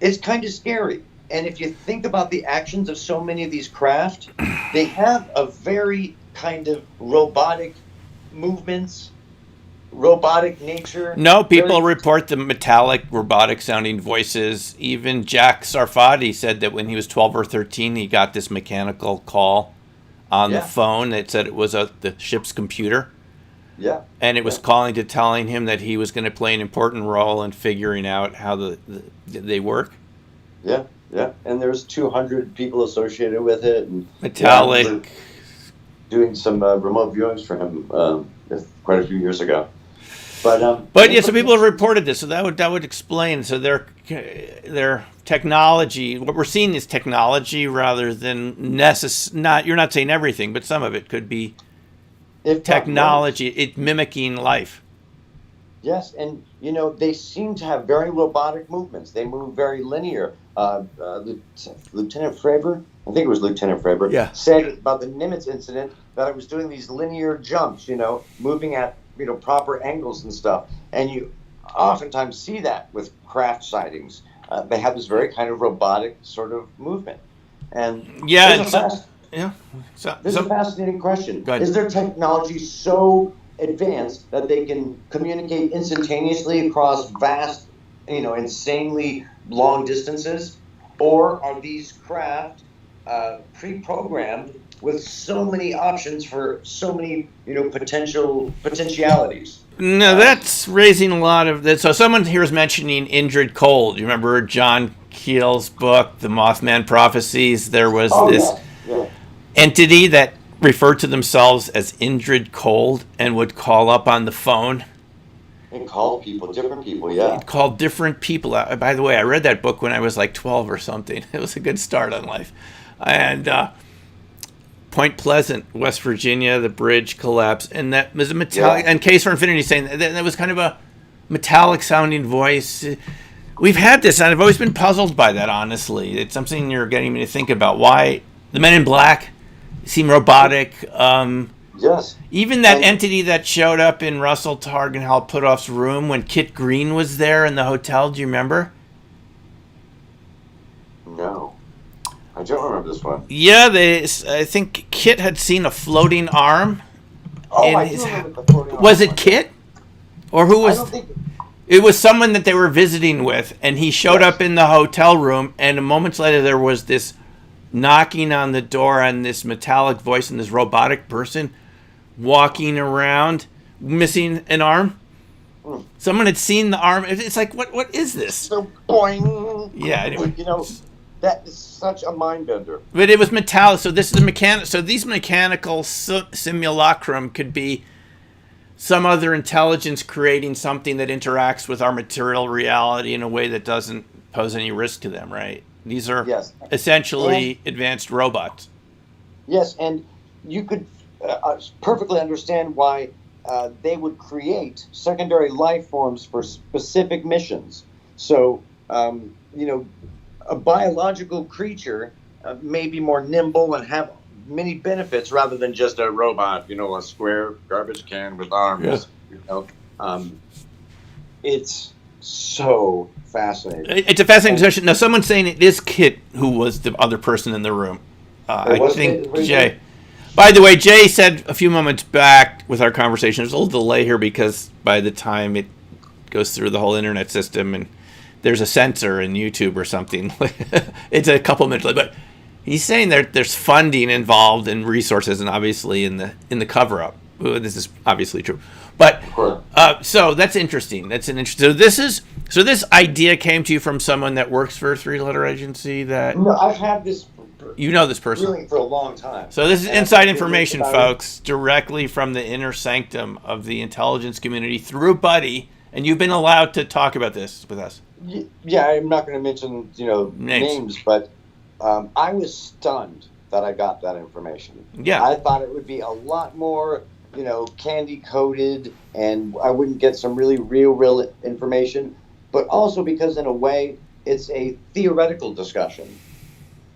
It's kind of scary. And if you think about the actions of so many of these craft, they have a very kind of robotic movements, robotic nature. No, people report the metallic, robotic-sounding voices. Even Jack Sarfati said that when he was 12 or 13, he got this mechanical call on the phone that said it was the ship's computer. Yeah. And it was telling him that he was going to play an important role in figuring out how they work. Yeah. And there's 200 people associated with it. And metallic. Doing some remote viewings for him quite a few years ago. But yeah, so people have reported this, so that would explain. So their technology, what we're seeing is technology rather than not. You're not saying everything, but some of it could be technology. It mimicking life. Yes, and they seem to have very robotic movements. They move very linear. Lieutenant Fravor, I think it was Lieutenant Fravor, said about the Nimitz incident that it was doing these linear jumps, moving at proper angles and stuff. And you oftentimes see that with craft sightings. They have this very kind of robotic sort of movement. And this is a fascinating question. Is their technology so advanced that they can communicate instantaneously across vast, insanely long distances? Or are these craft pre-programmed with so many options for so many, potentialities? No, that's raising a lot of that. So someone here is mentioning Indrid Cold. You remember John Keel's book, The Mothman Prophecies? There was entity that referred to themselves as Indrid Cold and would call up on the phone. And call people, different people, yeah. Called different people. By the way, I read that book when I was like 12 or something. It was a good start on life. And Point Pleasant, West Virginia, the bridge collapsed. And that was a metallic, and Case for Infinity saying that was kind of a metallic sounding voice. We've had this, and I've always been puzzled by that, honestly. It's something you're getting me to think about. Why the Men in Black seem robotic. Yes. Even that entity that showed up in Russell Targenhall Putoff's room when Kit Green was there in the hotel, do you remember? No. I don't remember this one. Yeah, I think Kit had seen a floating arm. Oh, I do remember the floating arm. Was it Kit? Or who was... It was someone that they were visiting with, and he showed up in the hotel room, and moments later there was this knocking on the door and this metallic voice and this robotic person walking around missing an arm. Someone had seen the arm. It's like, what is this? So boing. Yeah, anyway. That is such a mind bender. But it was metallic. So this is so these mechanical simulacrum could be some other intelligence creating something that interacts with our material reality in a way that doesn't pose any risk to them, right? These are essentially advanced robots. Yes, and you could perfectly understand why they would create secondary life forms for specific missions. So, a biological creature may be more nimble and have many benefits rather than just a robot, a square garbage can with arms. Yeah. It's so fascinating. It's a fascinating discussion. Now, someone's saying it is Kit who was the other person in the room. I think Jay. By the way, Jay said a few moments back with our conversation, there's a little delay here because by the time it goes through the whole internet system and there's a censor in YouTube or something, it's a couple minutes late. But he's saying there's funding involved and resources, and obviously in the cover-up. This is obviously true. But so that's interesting. That's an interesting. So this idea came to you from someone that works for a three-letter agency that. No, I've had this. You know this person Really for a long time. So this is inside information, folks, directly from the inner sanctum of the intelligence community through Buddy, and you've been allowed to talk about this with us. Yeah, I'm not going to mention names, but I was stunned that I got that information. Yeah, I thought it would be a lot more candy coated, and I wouldn't get some really real information. But also because in a way it's a theoretical discussion.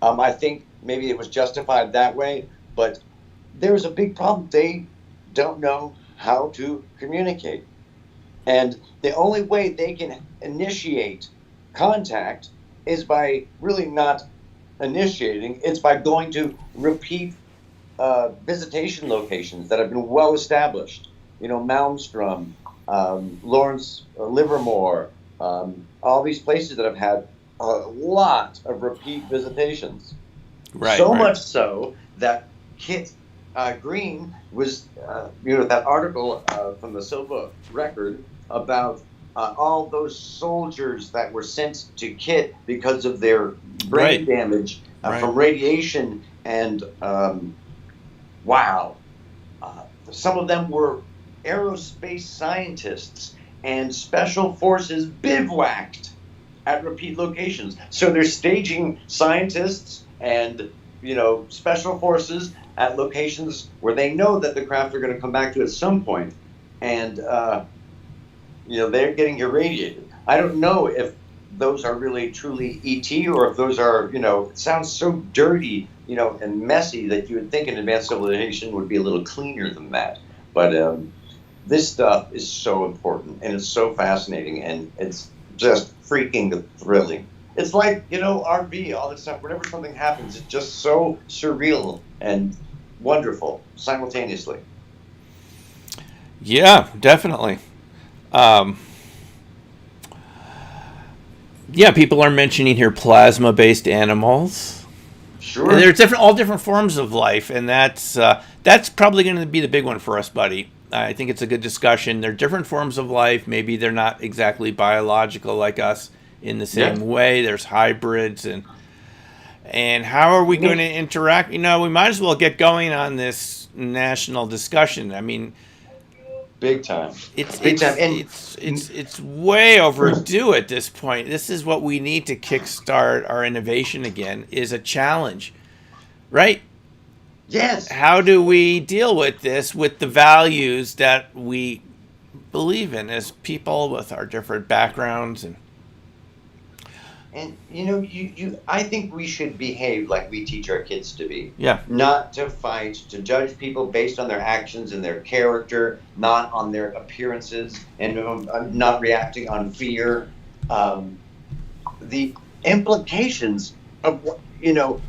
I think maybe it was justified that way, but there's a big problem. They don't know how to communicate. And the only way they can initiate contact is by really not initiating. It's by going to repeat visitation locations that have been well established. Malmstrom, Lawrence Livermore, all these places that have had a lot of repeat visitations. Right. So much so that Kit Green was, that article from the Silva Record about all those soldiers that were sent to Kit because of their brain damage from radiation. And, some of them were aerospace scientists and special forces bivouacked at repeat locations. So they're staging scientists and, special forces at locations where they know that the craft are going to come back to at some point. And, they're getting irradiated. I don't know if those are really truly ET or if those are, it sounds so dirty, and messy that you would think an advanced civilization would be a little cleaner than that. But this stuff is so important and it's so fascinating and it's just freaking thrilling. It's like, RV, all this stuff, whenever something happens, it's just so surreal and wonderful simultaneously. Yeah, definitely. People are mentioning here plasma-based animals. Sure. And there's all different forms of life, and that's probably going to be the big one for us, buddy. I think it's a good discussion. They're different forms of life. Maybe they're not exactly biological like us in the same way. There's hybrids, and how are we going to interact? We might as well get going on this national discussion. I mean, big time. It's way overdue at this point. This is what we need to kickstart our innovation again, is a challenge, right? Yes. How do we deal with this with the values that we believe in as people with our different backgrounds And I think we should behave like we teach our kids to be. Yeah. Not to fight, to judge people based on their actions and their character, not on their appearances, and not reacting on fear. The implications of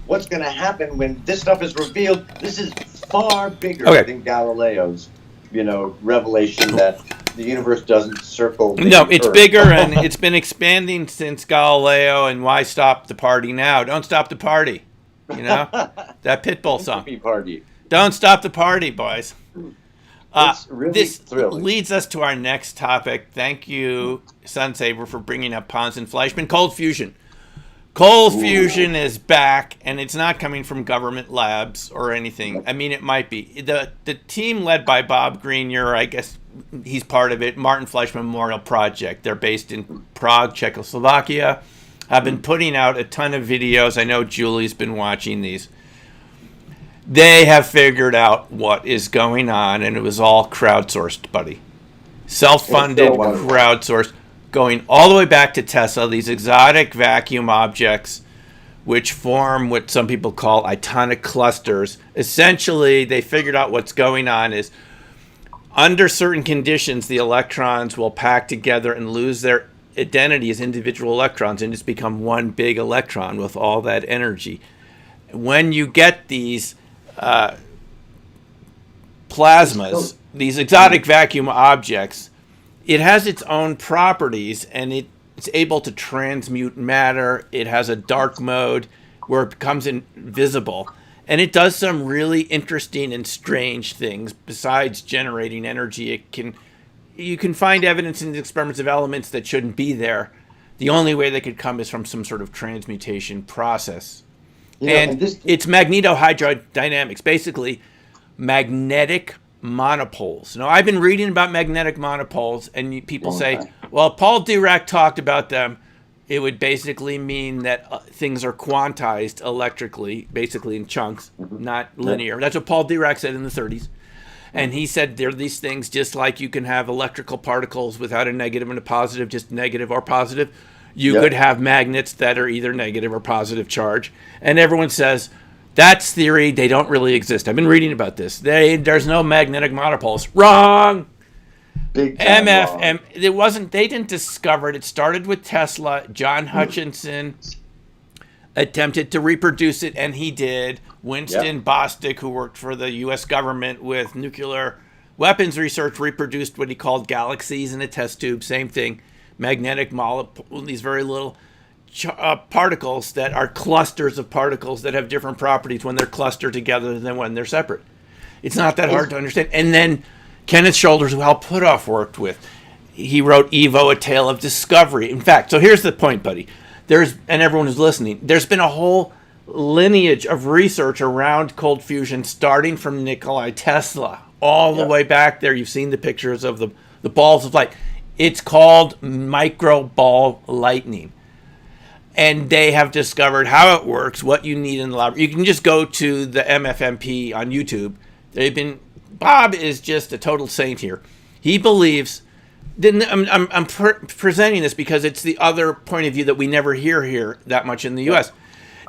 what's going to happen when this stuff is revealed. This is far bigger than Galileo's, revelation that the universe doesn't circle. No, it's bigger, and it's been expanding since Galileo. And why stop the party now? Don't stop the party. That Pitbull song. Party. Don't stop the party, boys. It's really this thrilling. Leads us to our next topic. Thank you, Sunsaber, for bringing up Pons and Fleischmann. Cold fusion. Cold fusion is back, and it's not coming from government labs or anything. I mean, it might be. The team led by Bob Greenyer, I guess he's part of it, Martin Fleischmann Memorial Project. They're based in Prague, Czechoslovakia. I've been putting out a ton of videos. I know Julie's been watching these. They have figured out what is going on, and it was all crowdsourced, buddy. Self-funded, crowdsourced. Going all the way back to Tesla, these exotic vacuum objects, which form what some people call itonic clusters. Essentially, they figured out what's going on is under certain conditions, the electrons will pack together and lose their identity as individual electrons and just become one big electron with all that energy. When you get these plasmas, these exotic vacuum objects, it has its own properties, and it's able to transmute matter. It has a dark mode where it becomes invisible. And it does some really interesting and strange things. Besides generating energy, you can find evidence in the experiments of elements that shouldn't be there. The only way they could come is from some sort of transmutation process. It's magnetohydrodynamics, basically magnetic monopoles. Now, I've been reading about magnetic monopoles, and people say, well, Paul Dirac talked about them. It would basically mean that things are quantized electrically, basically in chunks, not linear. That's what Paul Dirac said in the 30s. And he said there are these things just like you can have electrical particles without a negative and a positive, just negative or positive. You could have magnets that are either negative or positive charge. And everyone says, that's theory. They don't really exist. I've been reading about this. There's no magnetic monopoles. Wrong. Big time wrong. It wasn't. They didn't discover it. It started with Tesla. John Hutchinson attempted to reproduce it, and he did. Winston Bostic, who worked for the U.S. government with nuclear weapons research, reproduced what he called galaxies in a test tube. Same thing. Magnetic molecules. These very little particles that are clusters of particles that have different properties when they're clustered together than when they're separate. It's not that hard to understand. And then Kenneth Shoulders, who Hal Puthoff worked with, he wrote Evo, A Tale of Discovery. In fact, so here's the point, buddy. And everyone who's listening, there's been a whole lineage of research around cold fusion starting from Nikola Tesla all the way back there. You've seen the pictures of the balls of light. It's called micro ball lightning. And they have discovered how it works, what you need in the lab. You can just go to the MFMP on YouTube. Bob is just a total saint here. He believes. I'm presenting this because it's the other point of view that we never hear here that much in the U.S.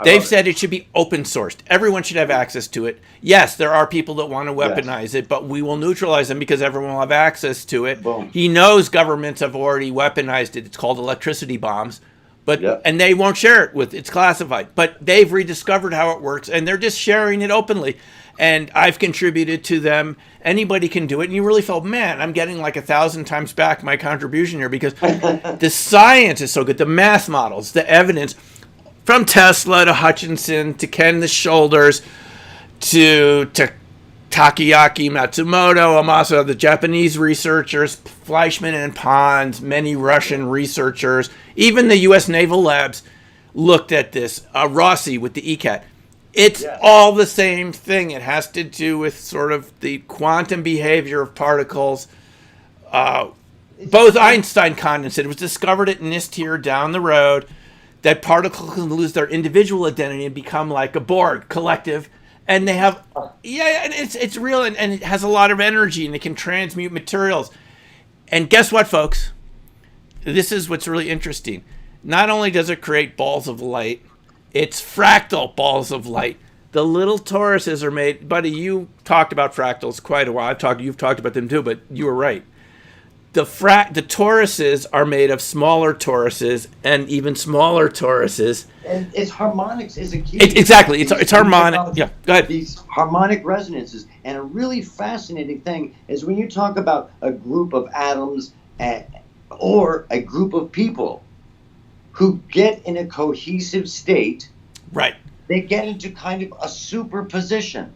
They've said it should be open sourced. Everyone should have access to it. Yes, there are people that want to weaponize it, but we will neutralize them because everyone will have access to it. Boom. He knows governments have already weaponized it. It's called electricity bombs. And they won't share it it's classified. But they've rediscovered how it works, and they're just sharing it openly. And I've contributed to them. Anybody can do it. And you really felt, man, I'm getting like 1,000 times back my contribution here because the science is so good. The math models, the evidence, from Tesla to Hutchinson to Ken the Shoulders to Takeaki Matsumoto, Amasa, the Japanese researchers, Fleischmann and Pons, many Russian researchers, even the U.S. Naval Labs looked at this. Rossi with the ECAT. It's all the same thing. It has to do with sort of the quantum behavior of particles. Both Einstein condensate. It was discovered at NIST here down the road that particles can lose their individual identity and become like a Borg collective. And they have, and it's real, and it has a lot of energy, and it can transmute materials. And guess what, folks? This is what's really interesting. Not only does it create balls of light, it's fractal balls of light. The little toruses are made, buddy, you talked about fractals quite a while. You've talked about them too, but you were right. The toruses are made of smaller toruses and even smaller toruses. And its harmonics is a key. Exactly. It's harmonic. Yeah, go ahead. These harmonic resonances. And a really fascinating thing is when you talk about a group of atoms or a group of people who get in a cohesive state, right? They get into kind of a superposition.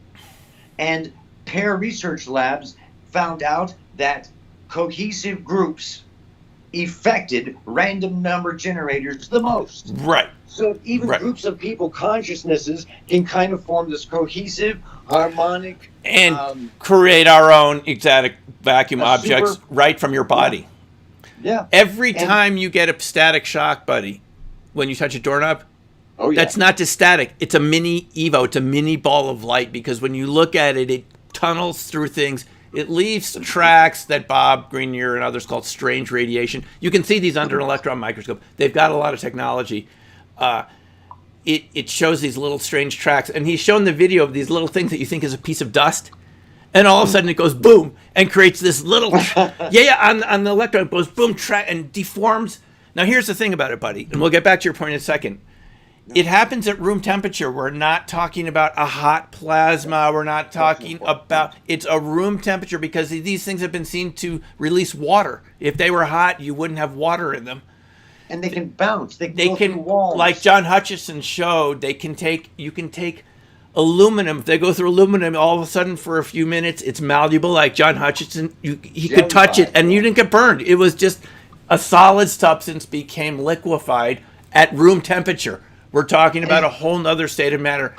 And Pear Research Labs found out that cohesive groups affected random number generators the most. Right. So even groups of people, consciousnesses, can kind of form this cohesive, harmonic... And create our own exotic vacuum objects right from your body. Yeah. Every time you get a static shock, buddy, when you touch a doorknob, that's not just static. It's a mini Evo. It's a mini ball of light because when you look at it, it tunnels through things. It leaves tracks that Bob Grenier and others call strange radiation. You can see these under an electron microscope. They've got a lot of technology. It shows these little strange tracks. And he's shown the video of these little things that you think is a piece of dust. And all of a sudden it goes boom and creates this little... on the electron it goes boom track and deforms. Now here's the thing about it, buddy. And we'll get back to your point in a second. It happens at room temperature. We're not talking about a hot plasma. We're not talking about... It's a room temperature because these things have been seen to release water. If they were hot, you wouldn't have water in them. And they can bounce. They can go through walls. Like John Hutchison showed, you can take aluminum. If they go through aluminum, all of a sudden for a few minutes, it's malleable. Like John Hutchison, he could touch it and you didn't get burned. It was just a solid substance became liquefied at room temperature. We're talking about a whole nother state of matter.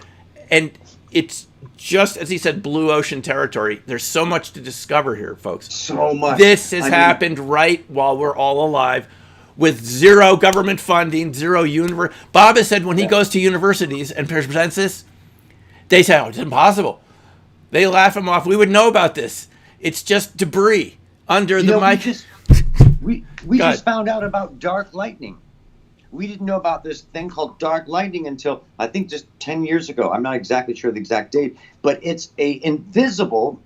And it's just, as he said, blue ocean territory. There's so much to discover here, folks. So much. This has happened right while we're all alive with zero government funding, zero universe. Bob has said when he goes to universities and presents this, they say, it's impossible. They laugh him off. We would know about this. It's just debris under the mic. We just found out about dark lightning. We didn't know about this thing called dark lightning until I think just 10 years ago. I'm not exactly sure the exact date, but it's a invisible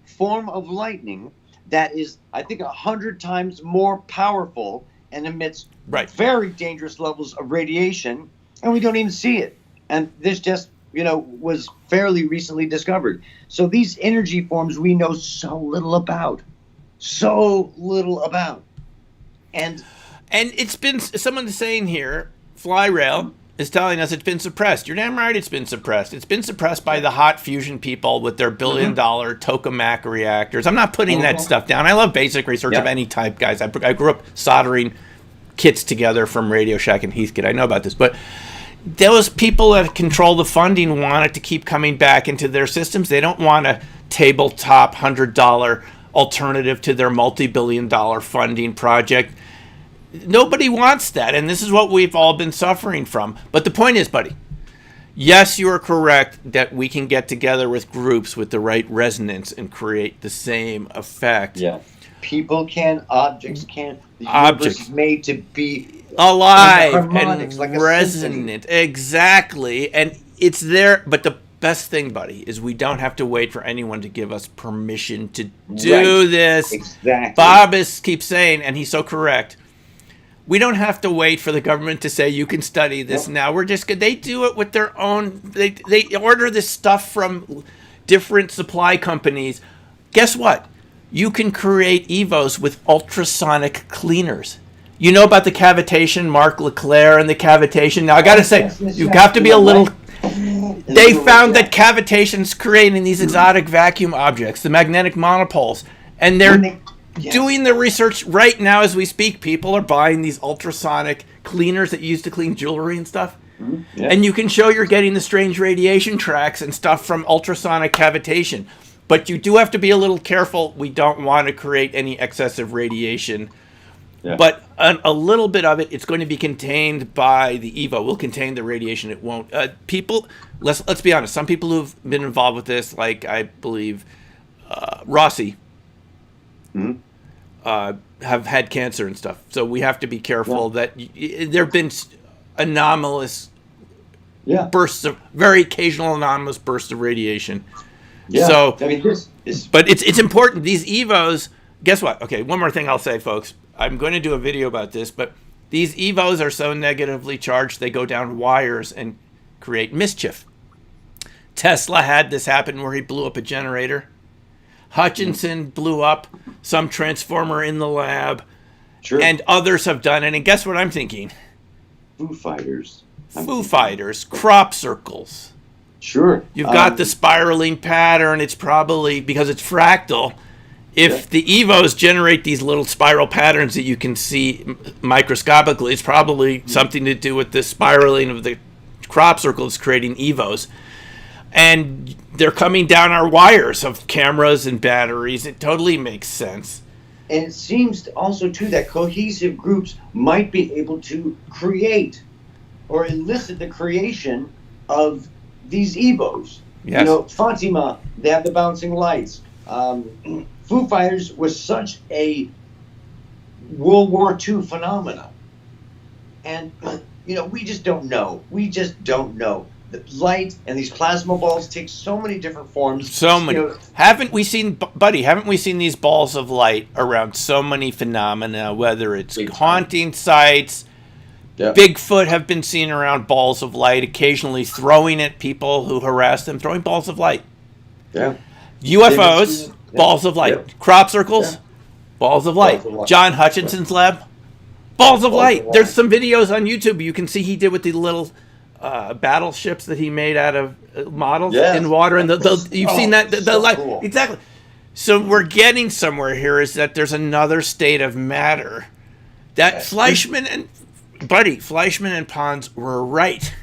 form of lightning that is, I think, 100 times more powerful and emits very dangerous levels of radiation, and we don't even see it. And this just, was fairly recently discovered. So these energy forms we know so little about. And it's been, someone's saying here, Flyrail is telling us it's been suppressed. You're damn right it's been suppressed. It's been suppressed by the hot fusion people with their billion-dollar tokamak reactors. I'm not putting that stuff down. I love basic research of any type, guys. I grew up soldering kits together from Radio Shack and Heathkit. I know about this. But those people that control the funding want it to keep coming back into their systems. They don't want a tabletop $100 alternative to their multi-billion-dollar funding project. Nobody wants that, and this is what we've all been suffering from. But the point is, buddy, yes, you are correct that we can get together with groups with the right resonance and create the same effect. Yeah. People can, objects can. The universe is made to be alive and like resonant. Exactly. And it's there. But the best thing, buddy, is we don't have to wait for anyone to give us permission to do this. Exactly. Bob keeps saying, and he's so correct, we don't have to wait for the government to say you can study this now. We're just they do it with their own. They order this stuff from different supply companies. Guess what? You can create EVOs with ultrasonic cleaners. You know about the cavitation, Mark Leclerc and the cavitation. Now I got to say, you've got to be a little. They found that cavitation's creating these exotic vacuum objects, the magnetic monopoles, and they're doing the research right now as we speak. People are buying these ultrasonic cleaners that you use to clean jewelry and stuff. And you can show you're getting the strange radiation tracks and stuff from ultrasonic cavitation. But you do have to be a little careful. We don't want to create any excessive radiation. Yeah. But a little bit of it, it's going to be contained by the EVO. Will contain the radiation. It won't. People, let's be honest. Some people who've been involved with this, like I believe Rossi, have had cancer and stuff. So we have to be careful that there have been anomalous bursts of, very occasional anomalous bursts of radiation. Yeah. So, I mean, but it's important. These EVOs, guess what? Okay, one more thing I'll say, folks. I'm going to do a video about this, but these EVOs are so negatively charged, they go down wires and create mischief. Tesla had this happen where he blew up a generator. Hutchinson blew up some transformer in the lab. Sure. And others have done it. And guess what I'm thinking? Foo Fighters, crop circles. Sure. You've got the spiraling pattern. It's probably, because it's fractal, if the EVOs generate these little spiral patterns that you can see microscopically, it's probably something to do with the spiraling of the crop circles creating EVOs. And they're coming down our wires of cameras and batteries. It totally makes sense. And it seems also, too, that cohesive groups might be able to create or elicit the creation of these EVOs. Yes. You know, Fatima, they have the bouncing lights. Foo Fighters was such a World War II phenomena. And, you know, we just don't know. The light and these plasma balls take so many different forms. So many. You know, haven't we seen these balls of light around so many phenomena, whether it's haunting sites, Bigfoot have been seen around balls of light, occasionally throwing at people who harass them, throwing balls of light. Yeah. UFOs, balls of light. Yeah. Crop circles, balls of light. John Hutchinson's lab, balls of light. There's some videos on YouTube you can see he did with the little battleships that he made out of models in water, and you've seen that the light cool. Exactly. So we're getting somewhere here. Is that there's another state of matter that Fleischmann and Pons were right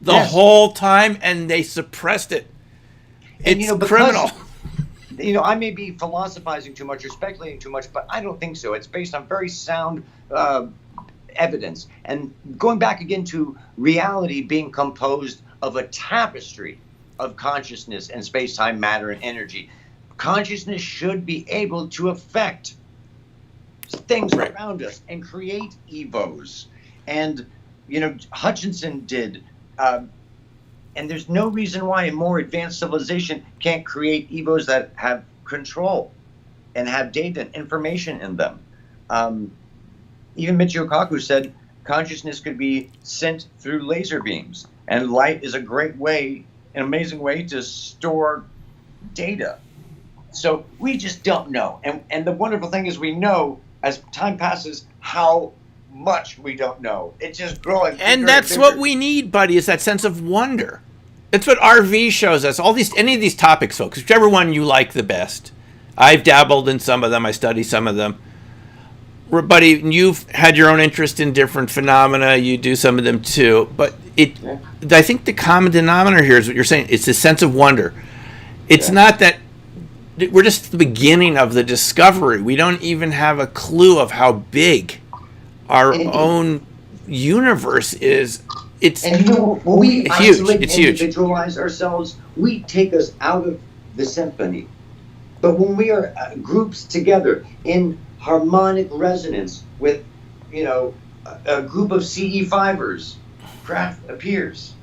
the whole time, and they suppressed it. It's criminal. You know, I may be philosophizing too much or speculating too much, but I don't think so. It's based on very sound evidence. And going back again to reality being composed of a tapestry of consciousness and space-time, matter, and energy. Consciousness should be able to affect things around us and create EVOs. And, you know, Hutchinson did. And there's no reason why a more advanced civilization can't create EVOs that have control and have data and information in them. Even Michio Kaku said consciousness could be sent through laser beams. And light is a great way, an amazing way to store data. So we just don't know. And the wonderful thing is we know as time passes how much we don't know. It's just growing. And that's what we need, buddy, is that sense of wonder. It's what RV shows us. Any of these topics, folks, whichever one you like the best. I've dabbled in some of them. I study some of them. Buddy, you've had your own interest in different phenomena. You do some of them too. But I think the common denominator here is what you're saying. It's a sense of wonder. It's not that we're just at the beginning of the discovery. We don't even have a clue of how big our own universe is. It's when we huge. isolate It's and huge. individualize ourselves, we take us out of the symphony. But when we are groups together in harmonic resonance with, a group of CE5ers, craft appears.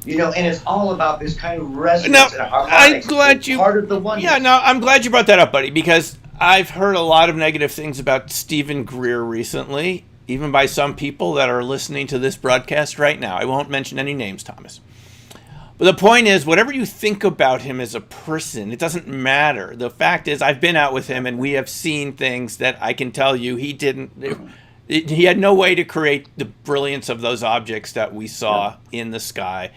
And it's all about this kind of resonance and harmonics. I'm glad you part of the oneness. Yeah, no, I'm glad you brought that up, buddy, because I've heard a lot of negative things about Stephen Greer recently, even by some people that are listening to this broadcast right now. I won't mention any names, Thomas. But the point is, whatever you think about him as a person, it doesn't matter. The fact is, I've been out with him, and we have seen things that I can tell you he didn't. He had no way to create the brilliance of those objects that we saw in the sky.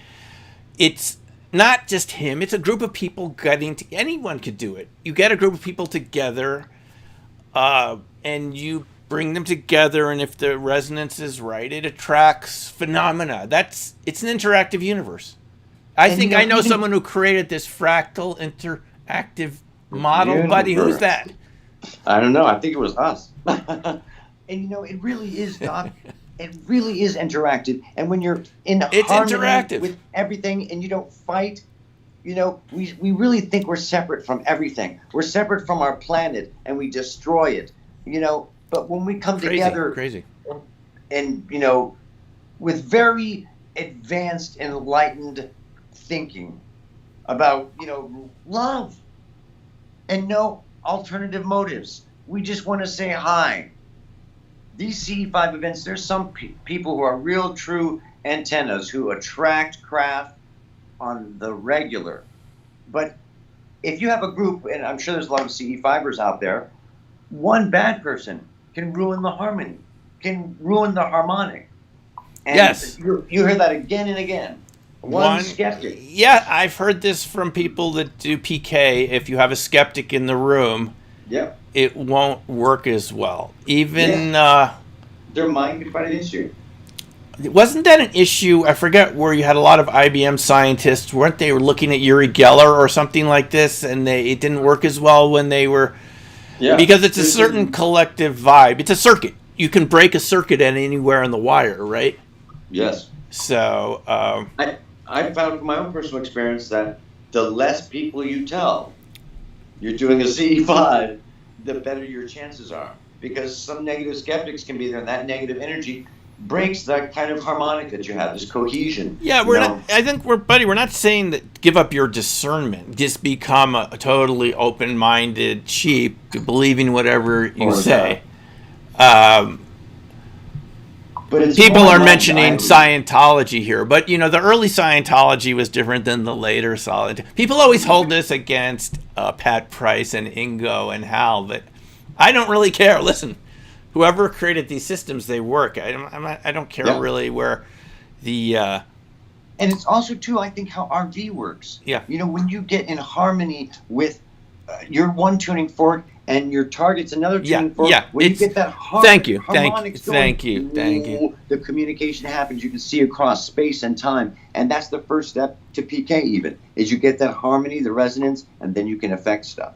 It's not just him. It's a group of people anyone could do it. You get a group of people together, and you bring them together, and if the resonance is right, it attracts phenomena. It's an interactive universe. I think I know someone who created this fractal interactive model. Buddy, who's that? I don't know. I think it was us. And it really is, Doc. It really is interactive. And when you're in It's harmony interactive. with everything and you don't fight, we really think we're separate from everything. We're separate from our planet and we destroy it. But when we come together and with very advanced, enlightened thinking about, love and no alternative motives. We just want to say hi. These CE5 events, there's some people who are real true antennas who attract craft on the regular. But if you have a group, and I'm sure there's a lot of CE5ers out there, one bad person can ruin the harmony, can ruin the harmonic. And yes. You hear that again and again. One skeptic. Yeah, I've heard this from people that do PK. If you have a skeptic in the room, it won't work as well. Even their mind could fight an issue. Wasn't that an issue? I forget where you had a lot of IBM scientists. Weren't they looking at Uri Geller or something like this, and it didn't work as well when they were. Yeah. Because it's a certain collective vibe. It's a circuit. You can break a circuit at anywhere in the wire, right? Yes. So I found from my own personal experience that the less people you tell you're doing a CE5, the better your chances are. Because some negative skeptics can be there, and that negative energy breaks that kind of harmonic that you have, this cohesion. Yeah, we're not. I think we're not saying that give up your discernment, just become a totally open-minded sheep, believing whatever you say. But people are mentioning Scientology here, but the early Scientology was different than the later Scientology. People always hold this against Pat Price and Ingo and Hal, but I don't really care. Listen, whoever created these systems, they work. I don't care really where the. And it's also too, I think, how RV works. Yeah. When you get in harmony with your one tuning fork and your target's another tuning fork. Yeah. When you get that Thank you. The communication happens. You can see across space and time, and that's the first step to PK. Even is you get that harmony, the resonance, and then you can affect stuff.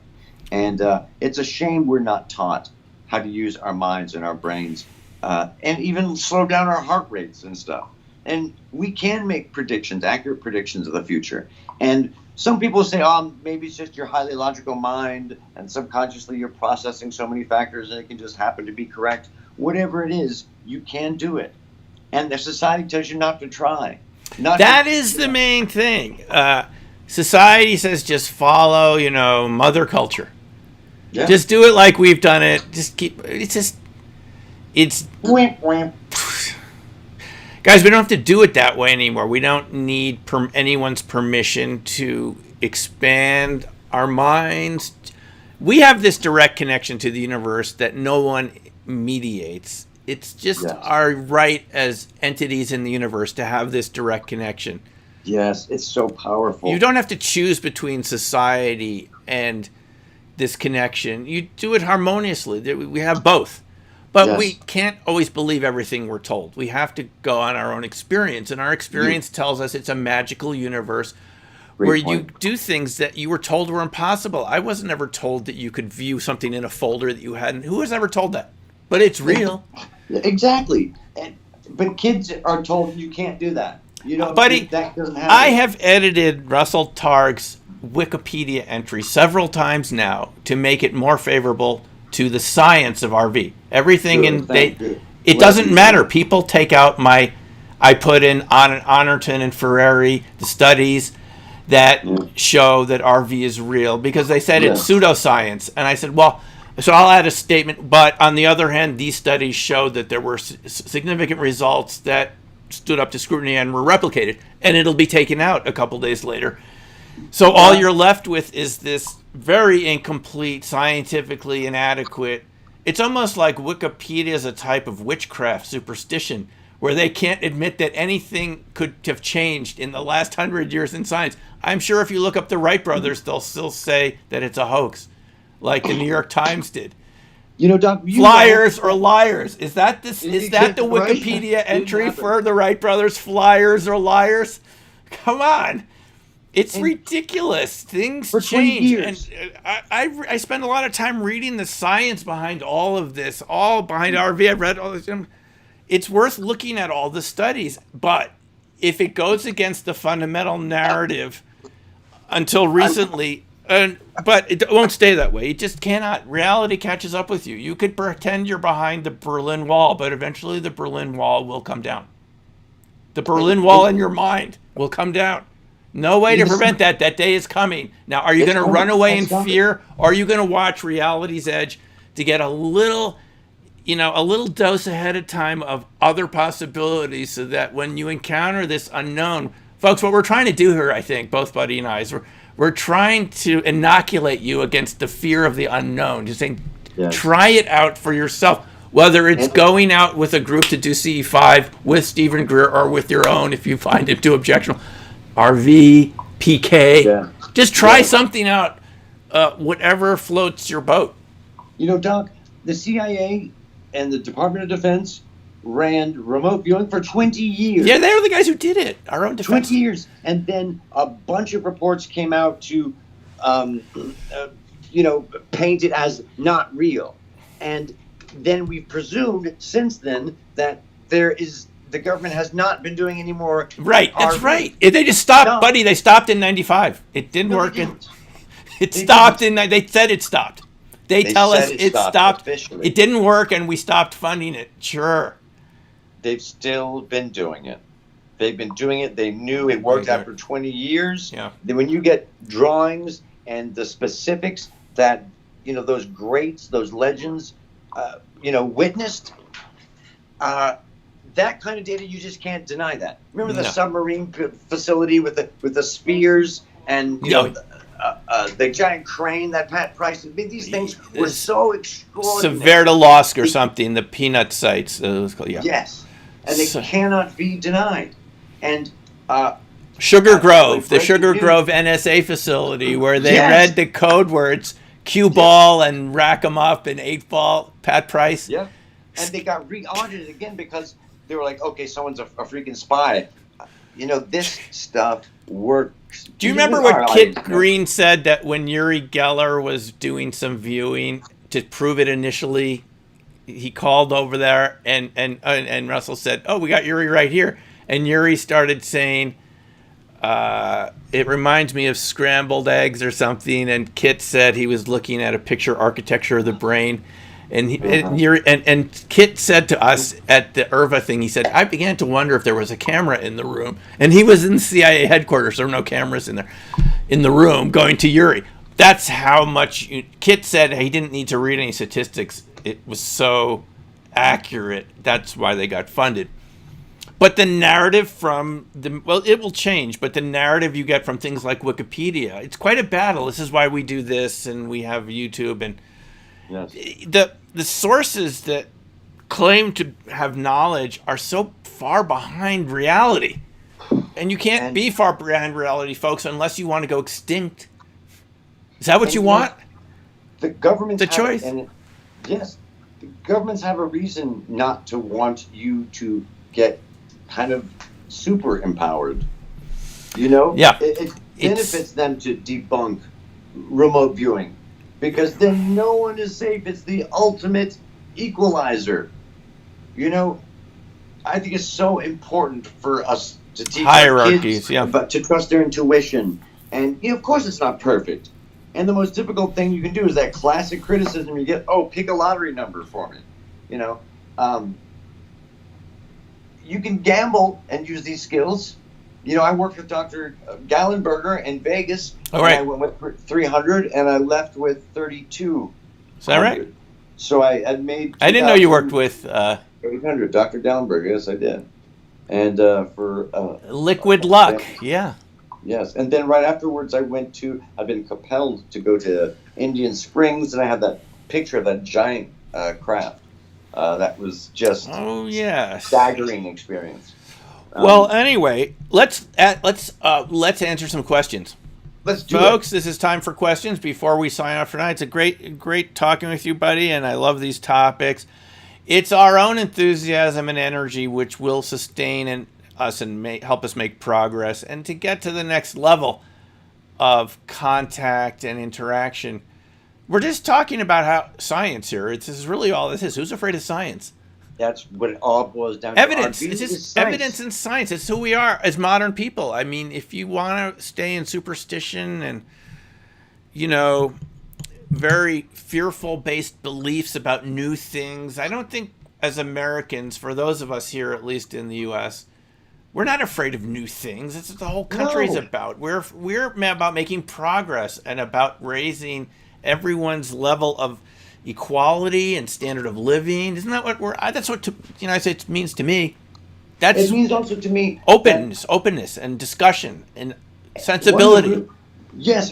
And it's a shame we're not taught how to use our minds and our brains, and even slow down our heart rates and stuff. And we can make predictions, accurate predictions of the future. And some people say, maybe it's just your highly logical mind, and subconsciously you're processing so many factors and it can just happen to be correct. Whatever it is, you can do it. And the society tells you not to try. That is the main thing. Society says just follow, mother culture. Yeah. Just do it like we've done it. Just keep. It's. Wimp, wimp. Guys, we don't have to do it that way anymore. We don't need anyone's permission to expand our minds. We have this direct connection to the universe that no one mediates. It's just our right as entities in the universe to have this direct connection. Yes, it's so powerful. You don't have to choose between society and this connection. You do it harmoniously. We have both. But we can't always believe everything we're told. We have to go on our own experience. And our experience tells us it's a magical universe where you do things that you were told were impossible. I wasn't ever told that you could view something in a folder that you hadn't. Who was ever told that? But it's real. Exactly. But kids are told you can't do that. Buddy, that doesn't happen. I have edited Russell Targ's Wikipedia entry several times now to make it more favorable to the science of RV. Everything it doesn't matter. People take out I put in Honorton and Ferrari, the studies that show that RV is real, because they said it's pseudoscience. And I said, well, so I'll add a statement, but on the other hand, these studies showed that there were significant results that stood up to scrutiny and were replicated, and it'll be taken out a couple days later. So all you're left with is this very incomplete, scientifically inadequate. It's almost like Wikipedia is a type of witchcraft superstition where they can't admit that anything could have changed in the last 100 years in science. I'm sure if you look up the Wright brothers, they'll still say that it's a hoax, like the New York Times did. Doc, flyers or liars. Is that the Wikipedia entry for the Wright brothers? Flyers or liars? Come on. It's ridiculous. Things change. And I spend a lot of time reading the science behind all of this, all behind RV. I've read all this. It's worth looking at all the studies. But if it goes against the fundamental narrative until recently, but it won't stay that way. It just cannot. Reality catches up with you. You could pretend you're behind the Berlin Wall, but eventually the Berlin Wall will come down. The Berlin Wall in your mind will come down. No way to prevent that. That day is coming. Now, are you going to run away in fear, or are you going to watch Reality's Edge to get a little dose ahead of time of other possibilities, so that when you encounter this unknown, folks, what we're trying to do here, I think, both Buddy and I, is we're trying to inoculate you against the fear of the unknown. Just saying, try it out for yourself. Whether it's going out with a group to do CE5 with Stephen Greer or with your own, if you find it too objectionable. RV, PK, just try something out, whatever floats your boat. Doc, the CIA and the Department of Defense ran remote viewing for 20 years. Yeah, they were the guys who did it. Our own defense. 20 years. And then a bunch of reports came out to, paint it as not real. And then we've presumed since then that the government has not been doing any more. Right, that's right. They just stopped, Buddy. They stopped in 95. It didn't work. They stopped they said it stopped. They tell us it stopped. Officially. It didn't work, and we stopped funding it. Sure. They've still been doing it. They've been doing it. They knew it worked after 20 years. Yeah. Then when you get drawings and the specifics that, those greats, those legends, witnessed, that kind of data, you just can't deny that. Remember the submarine facility with the spears and the giant crane that Pat Price. These things were so extraordinary. Severdalosk or something. The peanut sites. Yes, and they cannot be denied. And Sugar Grove, the Sugar Grove NSA facility, where they read the code words cue ball and rack 'em up and 8-ball. Pat Price. Yeah, and they got re-audited again because they were like, okay, someone's a freaking spy. This stuff works. Do you remember what Kit Green said, that when Uri Geller was doing some viewing to prove it initially, he called over there and Russell said, oh, we got Uri right here. And Uri started saying, it reminds me of scrambled eggs or something. And Kit said he was looking at a picture architecture of the brain. And and Kit said to us at the IRVA thing, he said, I began to wonder if there was a camera in the room. And he was in CIA headquarters. There were no cameras in the room going to Uri. That's how much Kit said he didn't need to read any statistics. It was so accurate. That's why they got funded. But the narrative it will change, but the narrative you get from things like Wikipedia, it's quite a battle. This is why we do this, and we have YouTube, and the sources that claim to have knowledge are so far behind reality. And you can't be far behind reality, folks, unless you want to go extinct. Is that what you want? The government's the choice. Yes. the governments have a reason not to want you to get kind of super empowered. You know? Yeah. It benefits them to debunk remote viewing because then no one is safe. It's the ultimate equalizer. You know, I think it's so important for us to teach hierarchies, but to trust their intuition. And of course, it's not perfect. And the most difficult thing you can do is that classic criticism you get. Oh, pick a lottery number for me. You know, you can gamble and use these skills. You know, I worked with Dr. Gallenberger in Vegas. All right. And I went with 300, and I left with 32. Is that right? So I made. I didn't know you worked with 800. Dr. Gallenberger. Yes, I did. And for Liquid Luck, yeah. Yes, and then right afterwards, I've been compelled to go to Indian Springs, and I had that picture of that giant craft. That was just staggering experience. Well, anyway, let's answer some questions. Let's do Folks, this is time for questions before we sign off tonight. It's a great talking with you, buddy, and I love these topics. It's our own enthusiasm and energy which will sustain us and help us make progress. And to get to the next level of contact and interaction, we're just talking about how science here. This is really all this is. Who's afraid of science? That's what it all boils down evidence. to. It's just evidence and science. It's who we are as modern people. I mean, if you want to stay in superstition and, very fearful based beliefs about new things, I don't think as Americans, for those of us here, at least in the U.S., we're not afraid of new things. That's what the whole country's about. We're about making progress and about raising everyone's level of equality and standard of living. Isn't that what that's what the United States means to me. It means also to me openness and discussion and sensibility.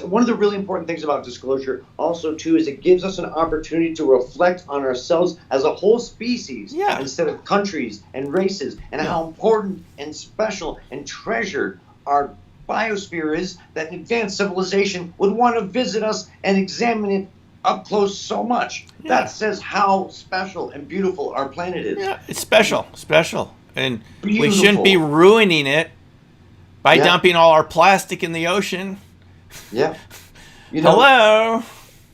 One of the really important things about disclosure also too is it gives us an opportunity to reflect on ourselves as a whole species instead of countries and races, and how important and special and treasured our biosphere is that an advanced civilization would want to visit us and examine it up close so much. That says how special and beautiful our planet is. Yeah, it's special. And we shouldn't be ruining it by dumping all our plastic in the ocean. Yeah. Hello.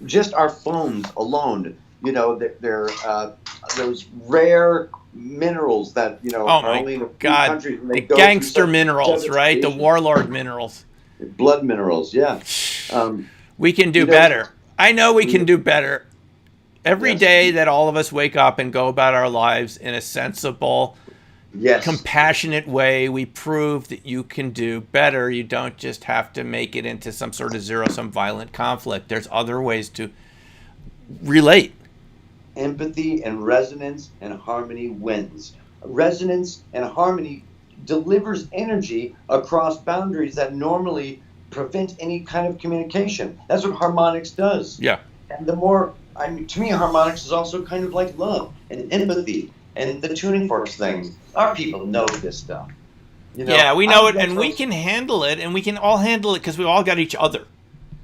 Just our phones alone, they're those rare minerals that, are only in a few countries. The gangster minerals, right? The warlord minerals. Blood minerals, yeah. We can do better. I know we can do better. Every day that all of us wake up and go about our lives in a sensible, compassionate way, we prove that you can do better. You don't just have to make it into some sort of zero-sum violent conflict. There's other ways to relate. Empathy and resonance and harmony wins. Resonance and harmony delivers energy across boundaries that normally prevent any kind of communication. That's what harmonics does. Yeah. And to me, harmonics is also kind of like love and empathy and the tuning forks thing. Our people know this stuff. Yeah, we know it, and we can handle it, and we can all handle it because we all got each other.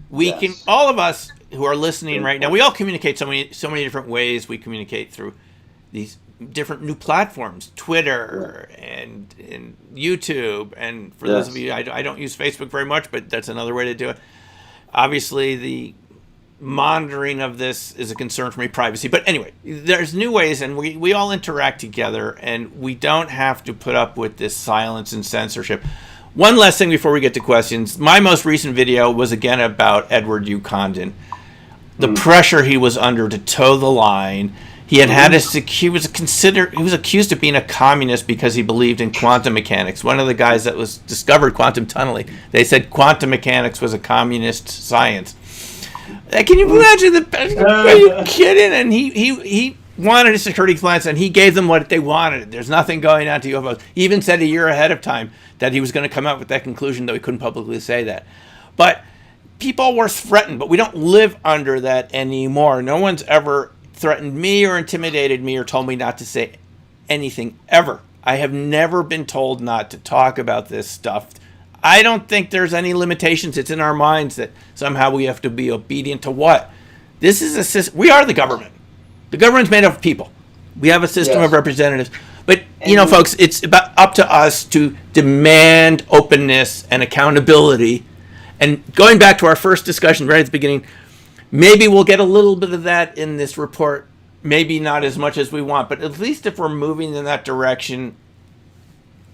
We can, all of us who are listening right now, we all communicate so many different ways. We communicate through these different new platforms, Twitter and YouTube. And for those of you, I don't use Facebook very much, but that's another way to do it. Obviously, the monitoring of this is a concern for me, privacy. But anyway, there's new ways, and we all interact together, and we don't have to put up with this silence and censorship. One last thing before we get to questions. My most recent video was again about Edward U. Condon. The pressure he was under to toe the line. He was accused of being a communist because he believed in quantum mechanics. One of the guys that was discovered quantum tunneling, they said quantum mechanics was a communist science. Can you imagine are you kidding? And he wanted a security clearance, and he gave them what they wanted. There's nothing going on to UFOs. He even said a year ahead of time that he was going to come out with that conclusion, though he couldn't publicly say that. But people were threatened, but we don't live under that anymore. No one's ever threatened me or intimidated me or told me not to say anything ever. I have never been told not to talk about this stuff. I don't think there's any limitations. It's in our minds that somehow we have to be obedient to what? This is we are the government. The government's made up of people. We have a system Yes. of representatives. But, you know, folks, it's up to us to demand openness and accountability. And going back to our first discussion right at the beginning, maybe we'll get a little bit of that in this report. Maybe not as much as we want, but at least if we're moving in that direction,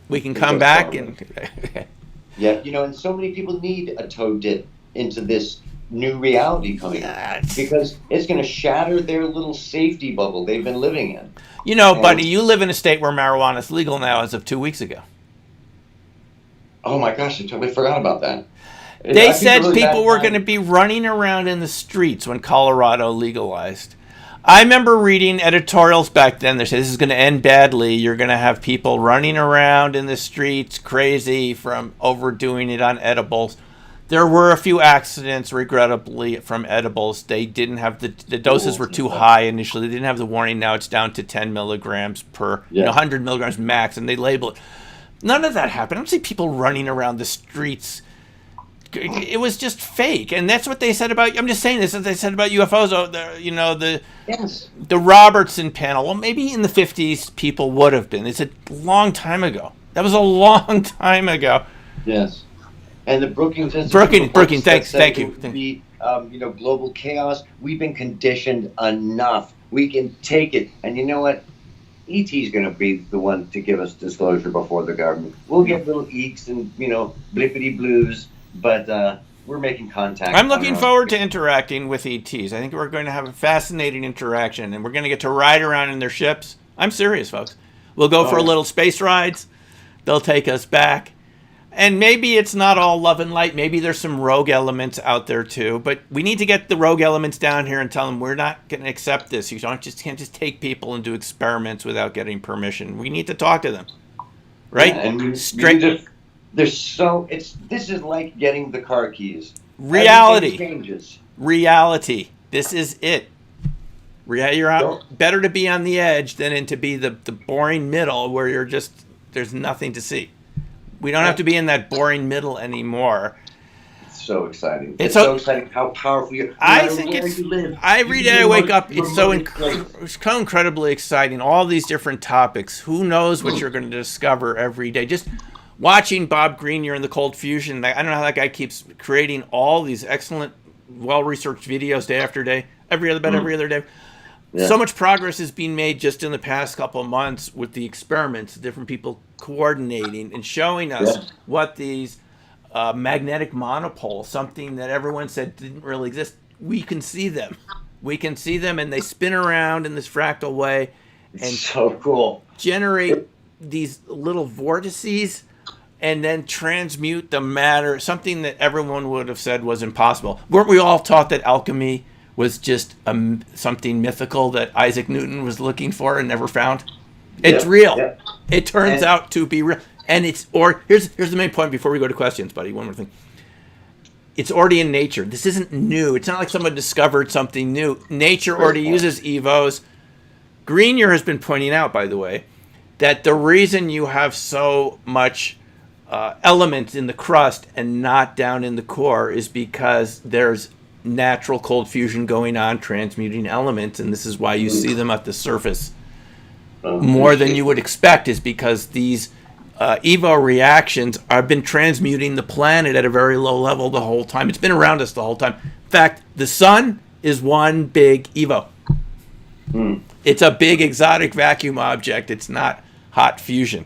we can come back and... Yeah, you know, and so many people need a toe dip into this new reality coming because it's going to shatter their little safety bubble they've been living in. You know, buddy, you live in a state where marijuana is legal now as of 2 weeks ago. Oh my gosh, I totally forgot about that. They said people were going to be running around in the streets when Colorado legalized. I remember reading editorials back then that said this is going to end badly. You're going to have people running around in the streets crazy from overdoing it on edibles. There were a few accidents, regrettably, from edibles. They didn't have the doses were too high initially. They didn't have the warning. Now it's down to 10 milligrams per, 100 milligrams max, and they label it. None of that happened. I don't see people running around the streets. It was just fake, and that's what they said about. I'm just saying this. As they said about UFOs. The Robertson panel. Well, maybe in the 50s people would have been. It's a long time ago. That was a long time ago. Yes, and the Brookings Institute. Brookings. Thank you. Be, global chaos. We've been conditioned enough. We can take it, and you know what? ET's going to be the one to give us disclosure before the government. We'll get little eeks and blippity blues. But we're making contact. I'm looking forward to interacting with ETs. I think we're going to have a fascinating interaction, and we're going to get to ride around in their ships. I'm serious, folks. We'll go for a little space rides. They'll take us back. And maybe it's not all love and light. Maybe there's some rogue elements out there, too. But we need to get the rogue elements down here and tell them we're not going to accept this. You can't just take people and do experiments without getting permission. We need to talk to them. Right? Yeah, and this is like getting the car keys. Reality. Everything changes. Reality. This is it. You're out. Better to be on the edge than to be the boring middle where there's nothing to see. We don't have to be in that boring middle anymore. It's so exciting. It's so exciting how powerful you are. I think every day I wake up, it's so incredibly exciting. All these different topics. Who knows what you're going to discover every day. Just watching Bob Grenier in the Cold Fusion, I don't know how that guy keeps creating all these excellent, well-researched videos day after day, every other day. Yeah. So much progress is being made just in the past couple of months with the experiments, different people coordinating and showing us what these magnetic monopoles, something that everyone said didn't really exist, we can see them. We can see them, and they spin around in this fractal way and so cool. Generate these little vortices and then transmute the matter, something that everyone would have said was impossible. Weren't we all taught that alchemy was just something mythical that Isaac Newton was looking for and never found? It's real. Yeah. It turns out to be real. And here's the main point before we go to questions, buddy. One more thing. It's already in nature. This isn't new. It's not like someone discovered something new. Nature already uses EVOs. Grenier has been pointing out, by the way, that the reason you have so much elements in the crust and not down in the core is because there's natural cold fusion going on, transmuting elements, and this is why you see them at the surface more than you would expect, is because these EVO reactions have been transmuting the planet at a very low level the whole time. It's been around us the whole time. In fact, the sun is one big EVO. It's a big exotic vacuum object. It's not hot fusion.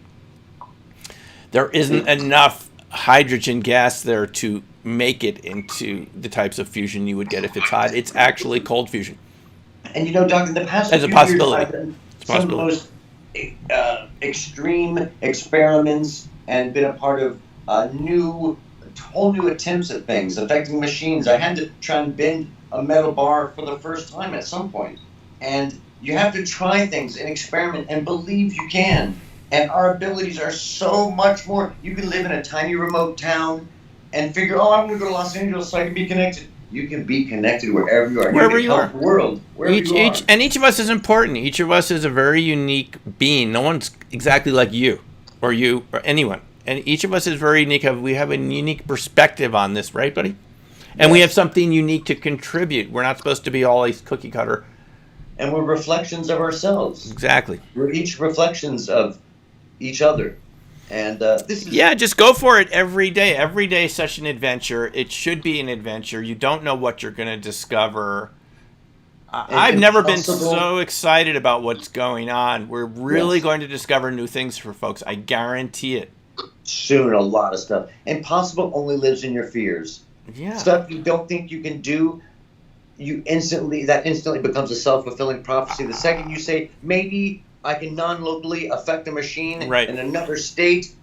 There isn't enough hydrogen gas there to make it into the types of fusion you would get if it's hot. It's actually cold fusion. And Doug, in the past as a possibility, some of the most extreme experiments and been a part of whole new attempts at things affecting machines. I had to try and bend a metal bar for the first time at some point. And you have to try things and experiment and believe you can. And our abilities are so much more. You can live in a tiny remote town and figure, I'm going to go to Los Angeles so I can be connected. You can be connected wherever you are. Wherever you are. The world, wherever you are. And each of us is important. Each of us is a very unique being. No one's exactly like you or anyone. And each of us is very unique. We have a unique perspective on this, right, buddy? And we have something unique to contribute. We're not supposed to be all these cookie cutter and we're reflections of ourselves. Exactly. We're each reflections of each other. And this is... Yeah, just go for it every day. Every day is such an adventure. It should be an adventure. You don't know what you're going to discover. I've never been so excited about what's going on. We're really going to discover new things for folks. I guarantee it. Soon, a lot of stuff. Impossible only lives in your fears. Yeah. Stuff you don't think you can do, that instantly becomes a self-fulfilling prophecy. The second you say, maybe I can non-locally affect a machine in another state,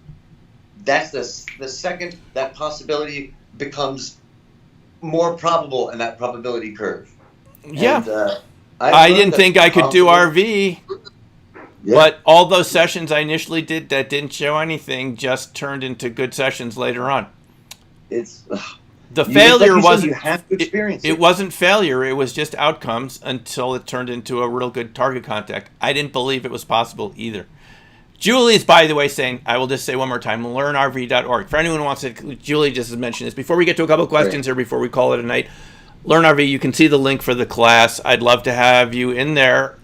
that's the second that possibility becomes more probable in that probability curve. Yeah. And, I didn't think I could do RV, but all those sessions I initially did that didn't show anything just turned into good sessions later on. The failure wasn't. You have to experience it wasn't failure. It was just outcomes until it turned into a real good target contact. I didn't believe it was possible either. Julie is, by the way, saying, I will just say one more time, learnrv.org. For anyone who wants to, Julie just mentioned this. Before we get to a couple of questions here, before we call it a night, Learn RV, you can see the link for the class. I'd love to have you in there.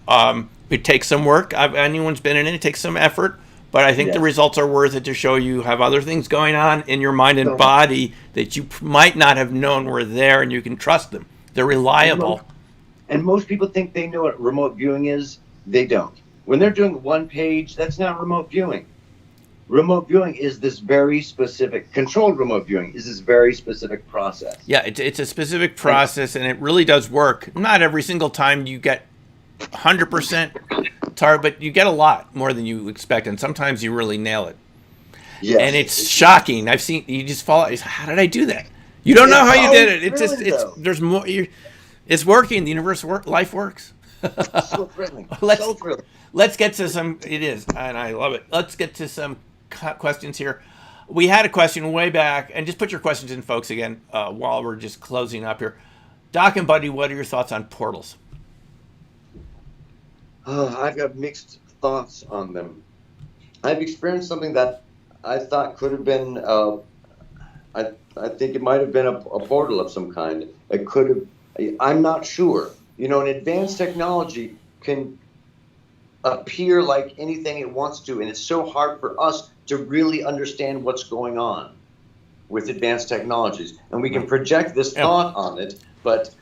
It takes some work. Anyone's been in it. It takes some effort. But I think the results are worth it to show you have other things going on in your mind and body that you might not have known were there, and you can trust them. They're reliable. And most people think they know what remote viewing is. They don't. When they're doing one page, that's not remote viewing. Remote viewing is this very specific, controlled remote viewing is this very specific process. Yeah, it's a specific process, and it really does work. Not every single time you get 100% target, but you get a lot more than you expect, and sometimes you really nail it. Yes. And it's shocking. I've seen you just fall. How did I do that? You don't know how you did it. It's really just there's more. It's working. The universe life works. So thrilling. Let's get to some. It is, and I love it. Let's get to some questions here. We had a question way back, and just put your questions in, folks, again, while we're just closing up here. Doc and Buddy, what are your thoughts on portals? I've got mixed thoughts on them. I've experienced something that I thought could have been, I think it might have been a portal of some kind. It could have, I'm not sure. You know, an advanced technology can appear like anything it wants to, and it's so hard for us to really understand what's going on with advanced technologies. And we can project this thought on it, but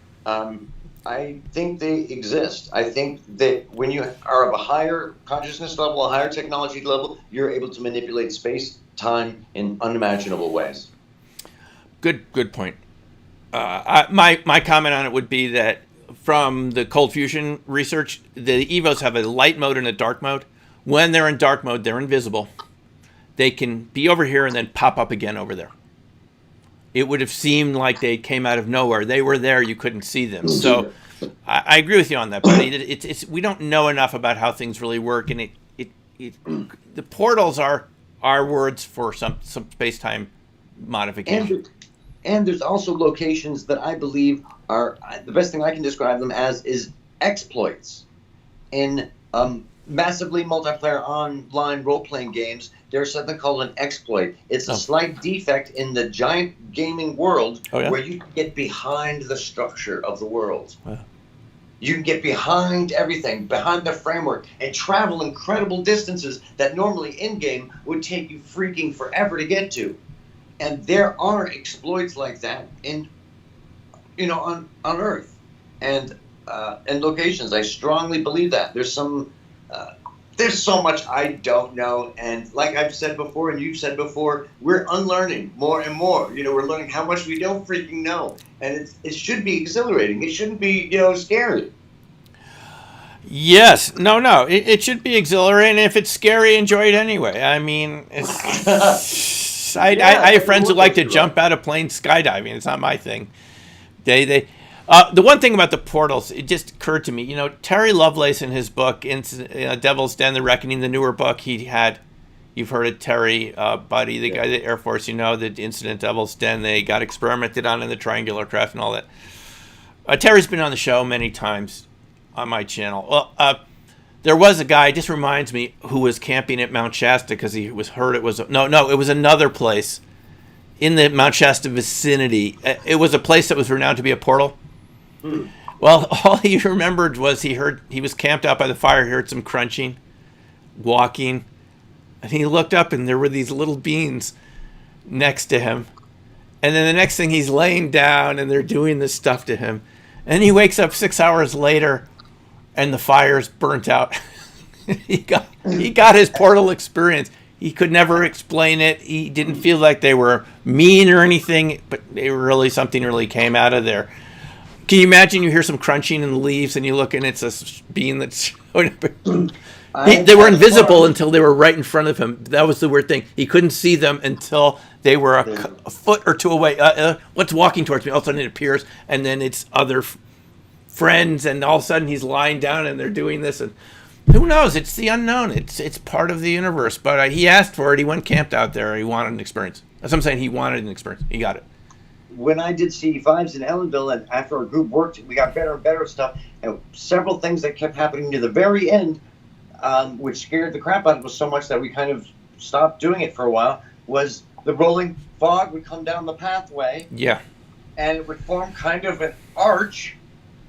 I think they exist. I think that when you are of a higher consciousness level, a higher technology level, you're able to manipulate space, time in unimaginable ways. Good point. My comment on it would be that from the cold fusion research, the EVOs have a light mode and a dark mode. When they're in dark mode, they're invisible. They can be over here and then pop up again over there. It would have seemed like they came out of nowhere. They were there. You couldn't see them. So I agree with you on that, buddy. It's we don't know enough about how things really work, and the portals are words for some space-time modification. And there's also locations that I believe are, the best thing I can describe them as is exploits. In massively multiplayer online role-playing games, there's something called an exploit. It's a slight defect in the giant gaming world where you can get behind the structure of the world. Wow. You can get behind everything, behind the framework, and travel incredible distances that normally in-game would take you freaking forever to get to. And there are exploits like that on Earth and locations. I strongly believe that. There's so much I don't know, and like I've said before, and you've said before, we're unlearning more and more. You know, we're learning how much we don't freaking know, and it should be exhilarating. It shouldn't be, scary. Yes, no, it should be exhilarating. If it's scary, enjoy it anyway. I mean, it's. I have friends who like to jump out of planes skydiving. It's not my thing. The one thing about the portals, it just occurred to me, Terry Lovelace in his book, Devil's Den, The Reckoning, the newer book he had, you've heard of Terry, Buddy, the guy at the Air Force, the incident Devil's Den, they got experimented on in the triangular craft and all that. Terry's been on the show many times on my channel. Well, there was a guy, it just reminds me, who was camping at Mount Shasta because he was heard it was, it was another place in the Mount Shasta vicinity. It was a place that was renowned to be a portal. Well, all he remembered was he was camped out by the fire, he heard some crunching, walking, and he looked up and there were these little beings next to him. And then the next thing he's laying down and they're doing this stuff to him. And he wakes up 6 hours later and the fire's burnt out. he got his portal experience. He could never explain it. He didn't feel like they were mean or anything, but they were really, something really came out of there. Can you imagine you hear some crunching in the leaves and you look and it's a being that's showing up? They were invisible until they were right in front of him. That was the weird thing. He couldn't see them until they were a foot or two away. What's walking towards me? All of a sudden it appears, and then it's other friends, and all of a sudden he's lying down and they're doing this. And who knows? It's the unknown. It's part of the universe. But he asked for it. He went camped out there. He wanted an experience. That's what I'm saying. He wanted an experience. He got it. When I did CE5s in Ellenville, and after our group worked, we got better and better stuff. And several things that kept happening to the very end, which scared the crap out of us so much that we kind of stopped doing it for a while, was the rolling fog would come down the pathway. Yeah. And it would form kind of an arch.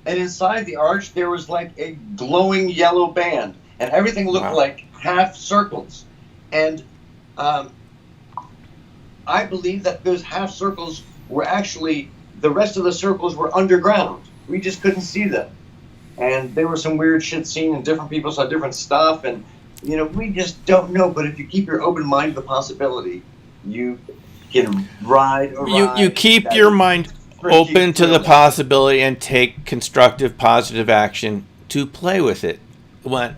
And inside the arch, there was like a glowing yellow band. And everything looked like half circles. And I believe that those half circles were actually, the rest of the circles were underground. We just couldn't see them. And there was some weird shit seen, and different people saw different stuff. And, you know, we just don't know. But if you keep your open mind to the possibility, you can ride or You keep your mind open to the possibility and take constructive, positive action to play with it. When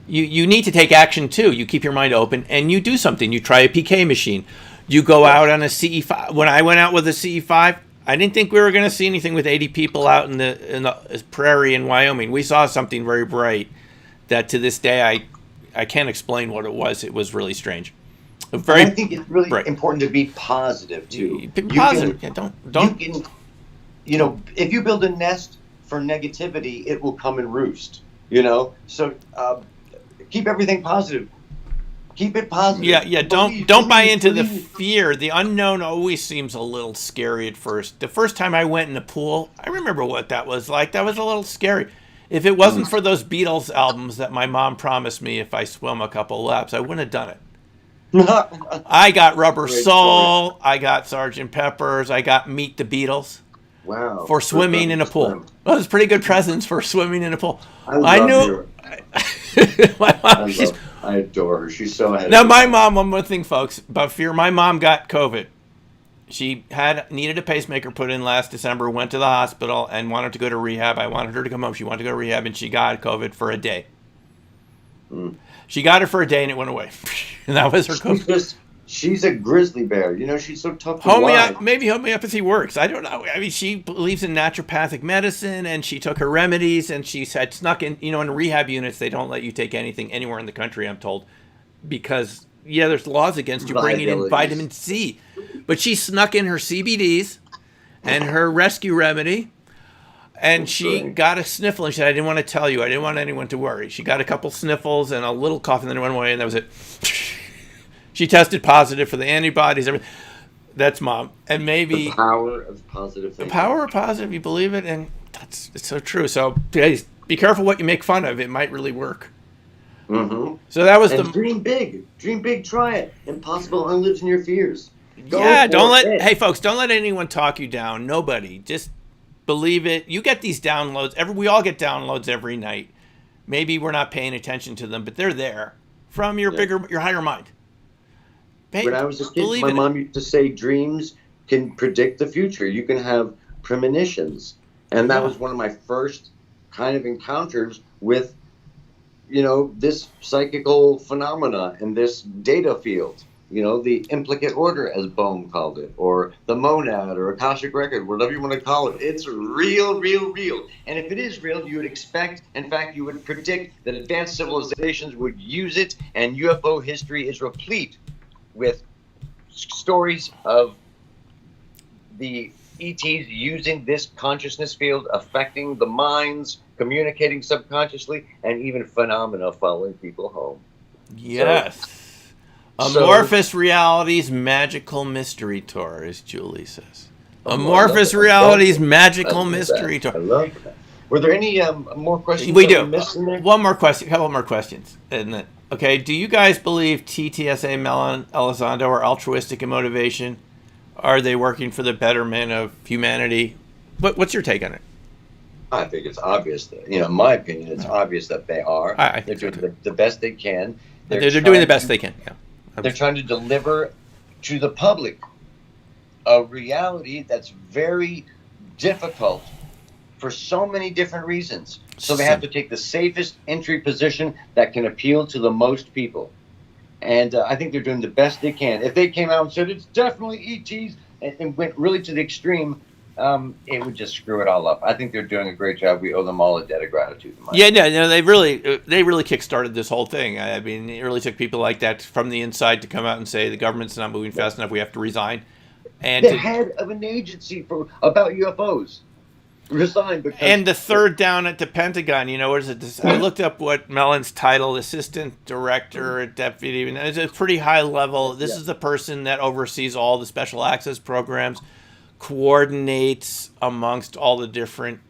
you need to take action too. You keep your mind open and you do something. You try a PK machine. You go out on a CE5. When I went out with a CE5, I didn't think we were going to see anything with 80 people out in the prairie in Wyoming. We saw something very bright that to this day I can't explain what it was. It was really strange. I think it's really important to be positive too. Be positive. Don't. You know, if you build a nest for negativity, it will come and roost. You know, so keep everything positive. Keep it positive. Yeah. Don't buy into the fear. The unknown always seems a little scary at first. The first time I went in a pool, I remember what that was like. That was a little scary. If it wasn't for those Beatles albums that my mom promised me if I swim a couple laps, I wouldn't have done it. I got Rubber Soul. I got Sgt. Pepper's. I got Meet the Beatles. Wow. For swimming in a pool. Well, it was pretty good presents for swimming in a pool. I adore her. She's so ahead. Now, my mom, one more thing, folks, about fear. My mom got COVID. She needed a pacemaker put in last December, went to the hospital, and wanted to go to rehab. I wanted her to come home. She wanted to go to rehab, and she got COVID for a day. She got it for a day, and it went away. And that was her COVID. She's a grizzly bear. You know, she's so tough to ride. Maybe homeopathy works. I don't know. I mean, she believes in naturopathic medicine, and she took her remedies, and she had snuck in, you know, in rehab units, they don't let you take anything anywhere in the country, I'm told, because, there's laws against you bringing in vitamin C. But she snuck in her CBDs and her rescue remedy, and she got a sniffle, and she said, I didn't want to tell you. I didn't want anyone to worry. She got a couple sniffles and a little cough, and then it went away, and that was it. She tested positive for the antibodies. Everything. That's Mom. And maybe the power of positive thinking. The power of positive, you believe it, and it's so true. So please, be careful what you make fun of. It might really work. Mm-hmm. So that was dream big. Dream big, try it. Impossible only lives in your fears. Hey folks, don't let anyone talk you down. Nobody. Just believe it. You get these downloads. We all get downloads every night. Maybe we're not paying attention to them, but they're there from your your higher mind. When I was a kid, my mom used to say dreams can predict the future. You can have premonitions. And that was one of my first kind of encounters with, this psychical phenomena and this data field. The implicate order, as Bohm called it, or the monad, or Akashic record, whatever you want to call it. It's real, real, real. And if it is real, you would expect, in fact, you would predict that advanced civilizations would use it, and UFO history is replete with stories of the ETs using this consciousness field, affecting the minds, communicating subconsciously, and even phenomena following people home. Yes. Amorphous realities, magical mystery tour, as Julie says. Amorphous realities, magical mystery tour. I love that. Were there any more questions? We that do. we missed in there? One more question. A couple more questions. Okay, do you guys believe TTSA, Melon Elizondo are altruistic in motivation? Are they working for the betterment of humanity? What's your take on it? I think it's obvious that, in my opinion, it's obvious that they are. I They're think so doing the best they can. They're doing the best they can. Yeah. They're trying to deliver to the public a reality that's very difficult for so many different reasons. So they have to take the safest entry position that can appeal to the most people. And I think they're doing the best they can. If they came out and said it's definitely ETs and went really to the extreme, it would just screw it all up. I think they're doing a great job. We owe them all a debt of gratitude. They really kickstarted this whole thing. I mean, it really took people like that from the inside to come out and say the government's not moving fast enough. We have to resign. And the head of an agency about UFOs resigned because. And the third down at the Pentagon. What is it? I looked up what Mellon's title: assistant director, deputy. It's a pretty high level. This is the person that oversees all the special access programs, coordinates amongst all the different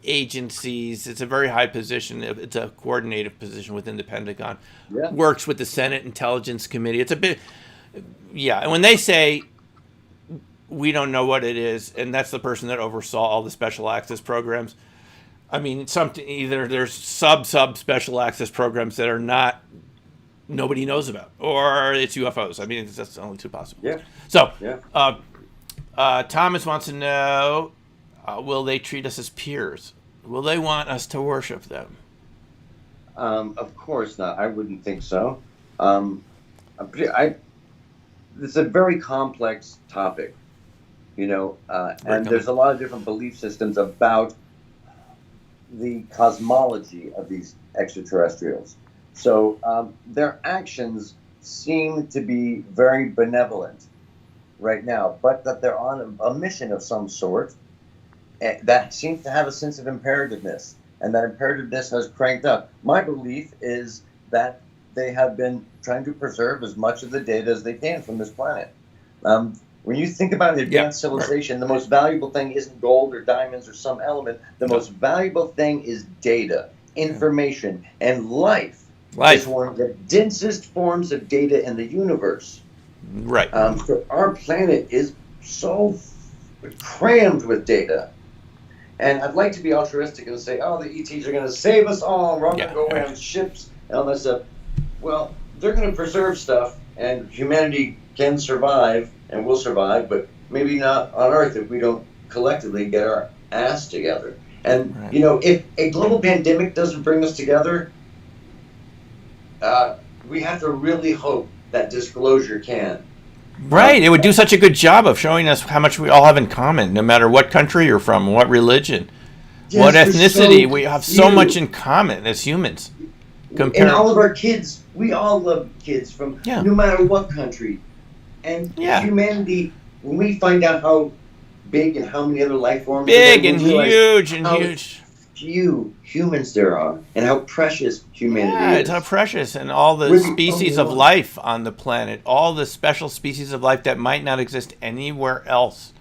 agencies. It's a very high position. It's a coordinative position within the Pentagon. Yeah. Works with the Senate Intelligence Committee. It's a bit, and when they say we don't know what it is, and that's the person that oversaw all the special access programs. I mean, either there's sub special access programs that are nobody knows about, or it's UFOs. I mean, that's only two possible. Yeah. So, Thomas wants to know, will they treat us as peers? Will they want us to worship them? Of course not. I wouldn't think so. It's a very complex topic, and there's a lot of different belief systems about the cosmology of these extraterrestrials. So their actions seem to be very benevolent right now, but that they're on a mission of some sort that seems to have a sense of imperativeness, and that imperativeness has cranked up. My belief is that they have been trying to preserve as much of the data as they can from this planet. When you think about advanced civilization, the most valuable thing isn't gold or diamonds or some element. The most valuable thing is data, information, and life. Is one of the densest forms of data in the universe. Right. So our planet is so crammed with data. And I'd like to be altruistic and say, the ETs are going to save us all. We're all going to go away on ships and all that stuff. Well, they're going to preserve stuff, and humanity can survive and will survive, but maybe not on Earth if we don't collectively get our ass together. And, if a global pandemic doesn't bring us together, we have to really hope that disclosure can. Right. It would do such a good job of showing us how much we all have in common, no matter what country you're from, what religion, what ethnicity. We have so much in common as humans. And all of our kids, we all love kids from no matter what country. And humanity, when we find out how big and how many other life forms huge few humans there are, and how precious humanity is. It's how precious, and all the species of life on the planet, all the special species of life that might not exist anywhere else.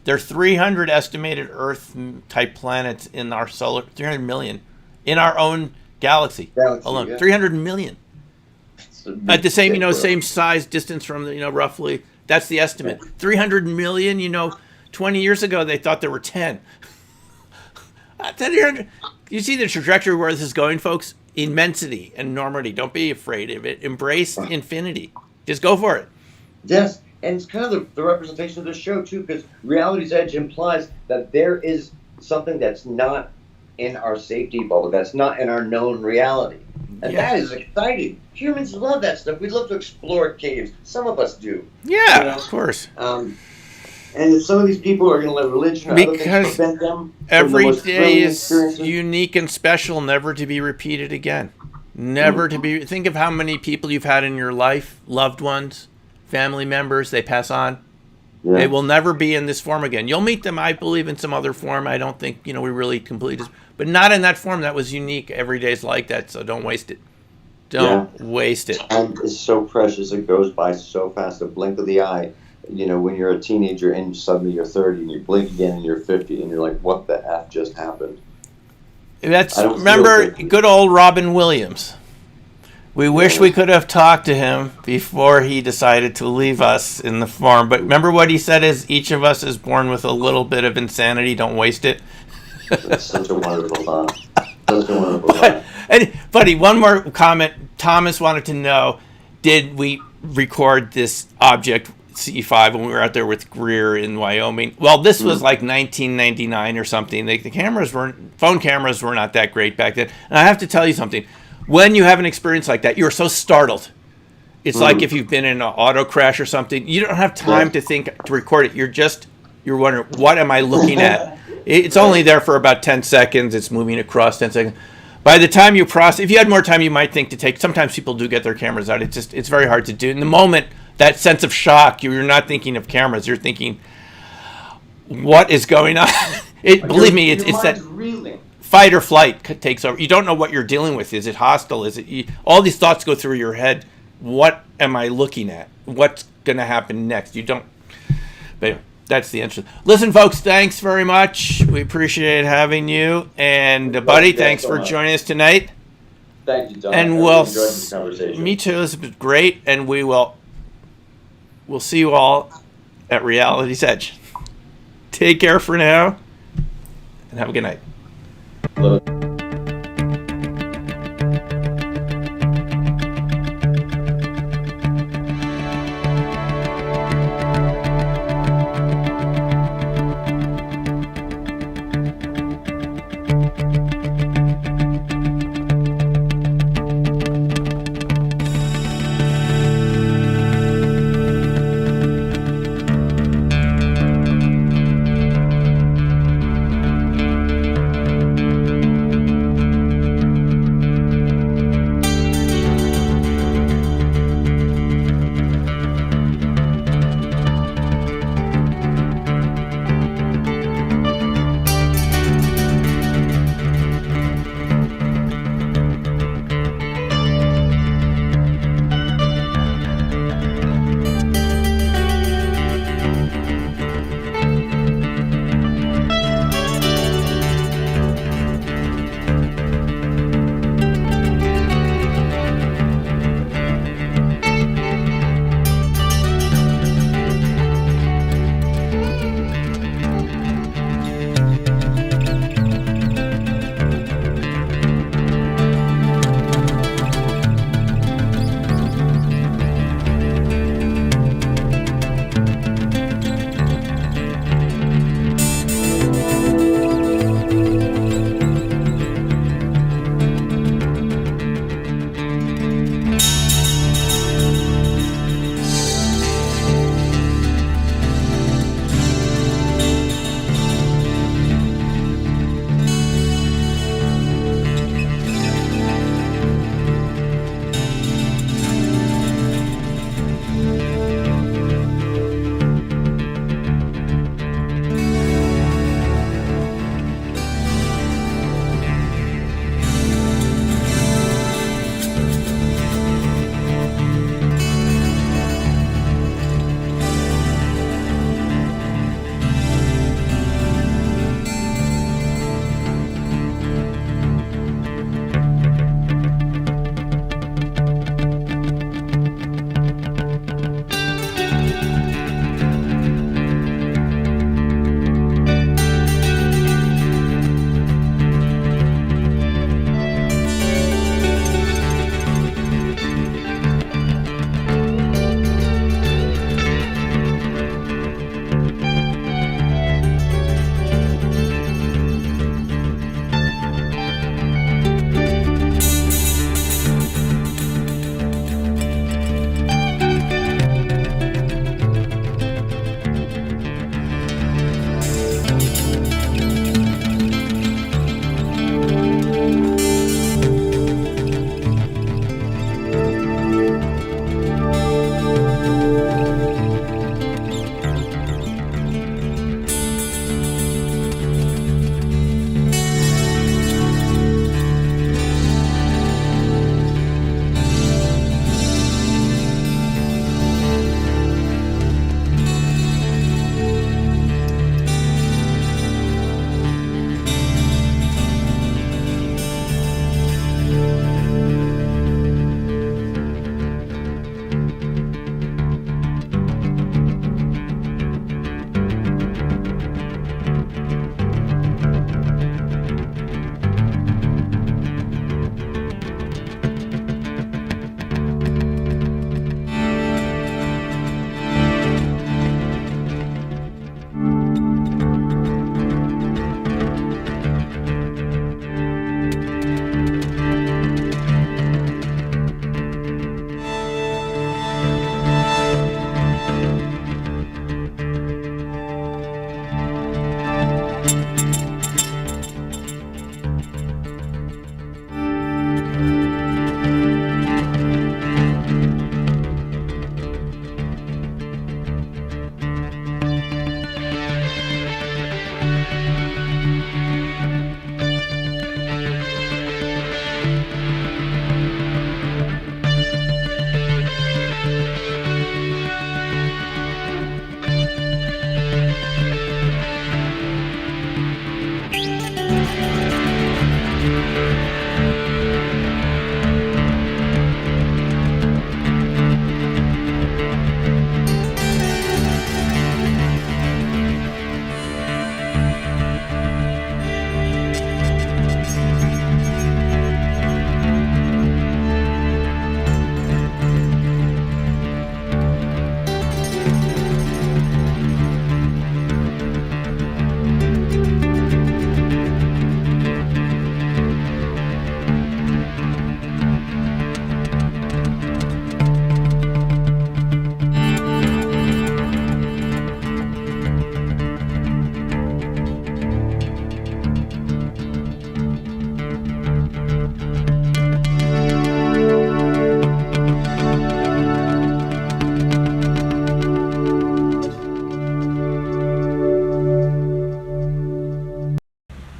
There are 300 estimated Earth-type planets in our 300 million, in our own galaxy alone. Yeah. 300 million. At the same, same size distance from, roughly, that's the estimate. 300 million, 20 years ago, they thought there were 10. You see the trajectory where this is going, folks? Immensity and enormity. Don't be afraid of it. Embrace infinity. Just go for it. Yes, and it's kind of the representation of this show, too, because Reality's Edge implies that there is something that's not in our safety bubble, that's not in our known reality. And that is exciting. Humans love that stuff. We love to explore caves. Some of us do. Yeah, of course. And if some of these people are going to let religion or other things prevent them, every day is unique and special, never to be repeated again. Never to be. Think of how many people you've had in your life, loved ones, family members, they pass on. Yeah. They will never be in this form again. You'll meet them, I believe, in some other form. I don't think, we really completely, but not in that form. That was unique. Every day's like that, so don't waste it. Don't waste it. Time is so precious. It goes by so fast, a blink of the eye. When you're a teenager and suddenly you're 30 and you blink again and you're 50 and you're like, what the F just happened? Remember good old Robin Williams. We wish we could have talked to him before he decided to leave us in the farm. But remember what he said is each of us is born with a little bit of insanity. Don't waste it. That's such a wonderful thought. Such a wonderful thought. And, buddy, one more comment. Thomas wanted to know, did we record this object C5 when we were out there with Greer in Wyoming? Well, this was like 1999 or something. Phone cameras were not that great back then. And I have to tell you something. When you have an experience like that, you're so startled. It's like if you've been in an auto crash or something. You don't have time to think to record it. You're wondering, what am I looking at? It's only there for about 10 seconds. It's moving across 10 seconds. By the time you process, if you had more time, you might think to take. Sometimes people do get their cameras out. It's very hard to do. In the moment, that sense of shock, you're not thinking of cameras. You're thinking, what is going on? Believe me, it's that reeling. Fight or flight takes over. You don't know what you're dealing with. Is it hostile? Is it? All these thoughts go through your head. What am I looking at? What's going to happen next? You don't. But anyway, that's the answer. Listen, folks, thanks very much. We appreciate having you. And, buddy, thanks for joining us tonight. Thank you, Don. And we'll enjoyed this conversation. Me too. This has been great. And we'll see you all at Reality's Edge. Take care for now. And have a good night. Love.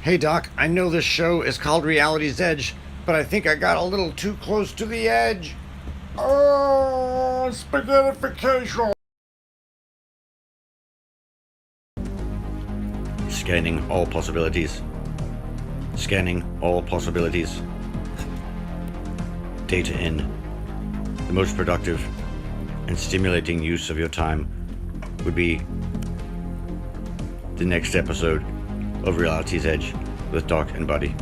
Hey Doc, I know this show is called Reality's Edge, but I think I got a little too close to the edge. Oh, spaghettification! Scanning all possibilities. Scanning all possibilities. Data in. The most productive and stimulating use of your time would be the next episode of Reality's Edge with Doc and Buddy.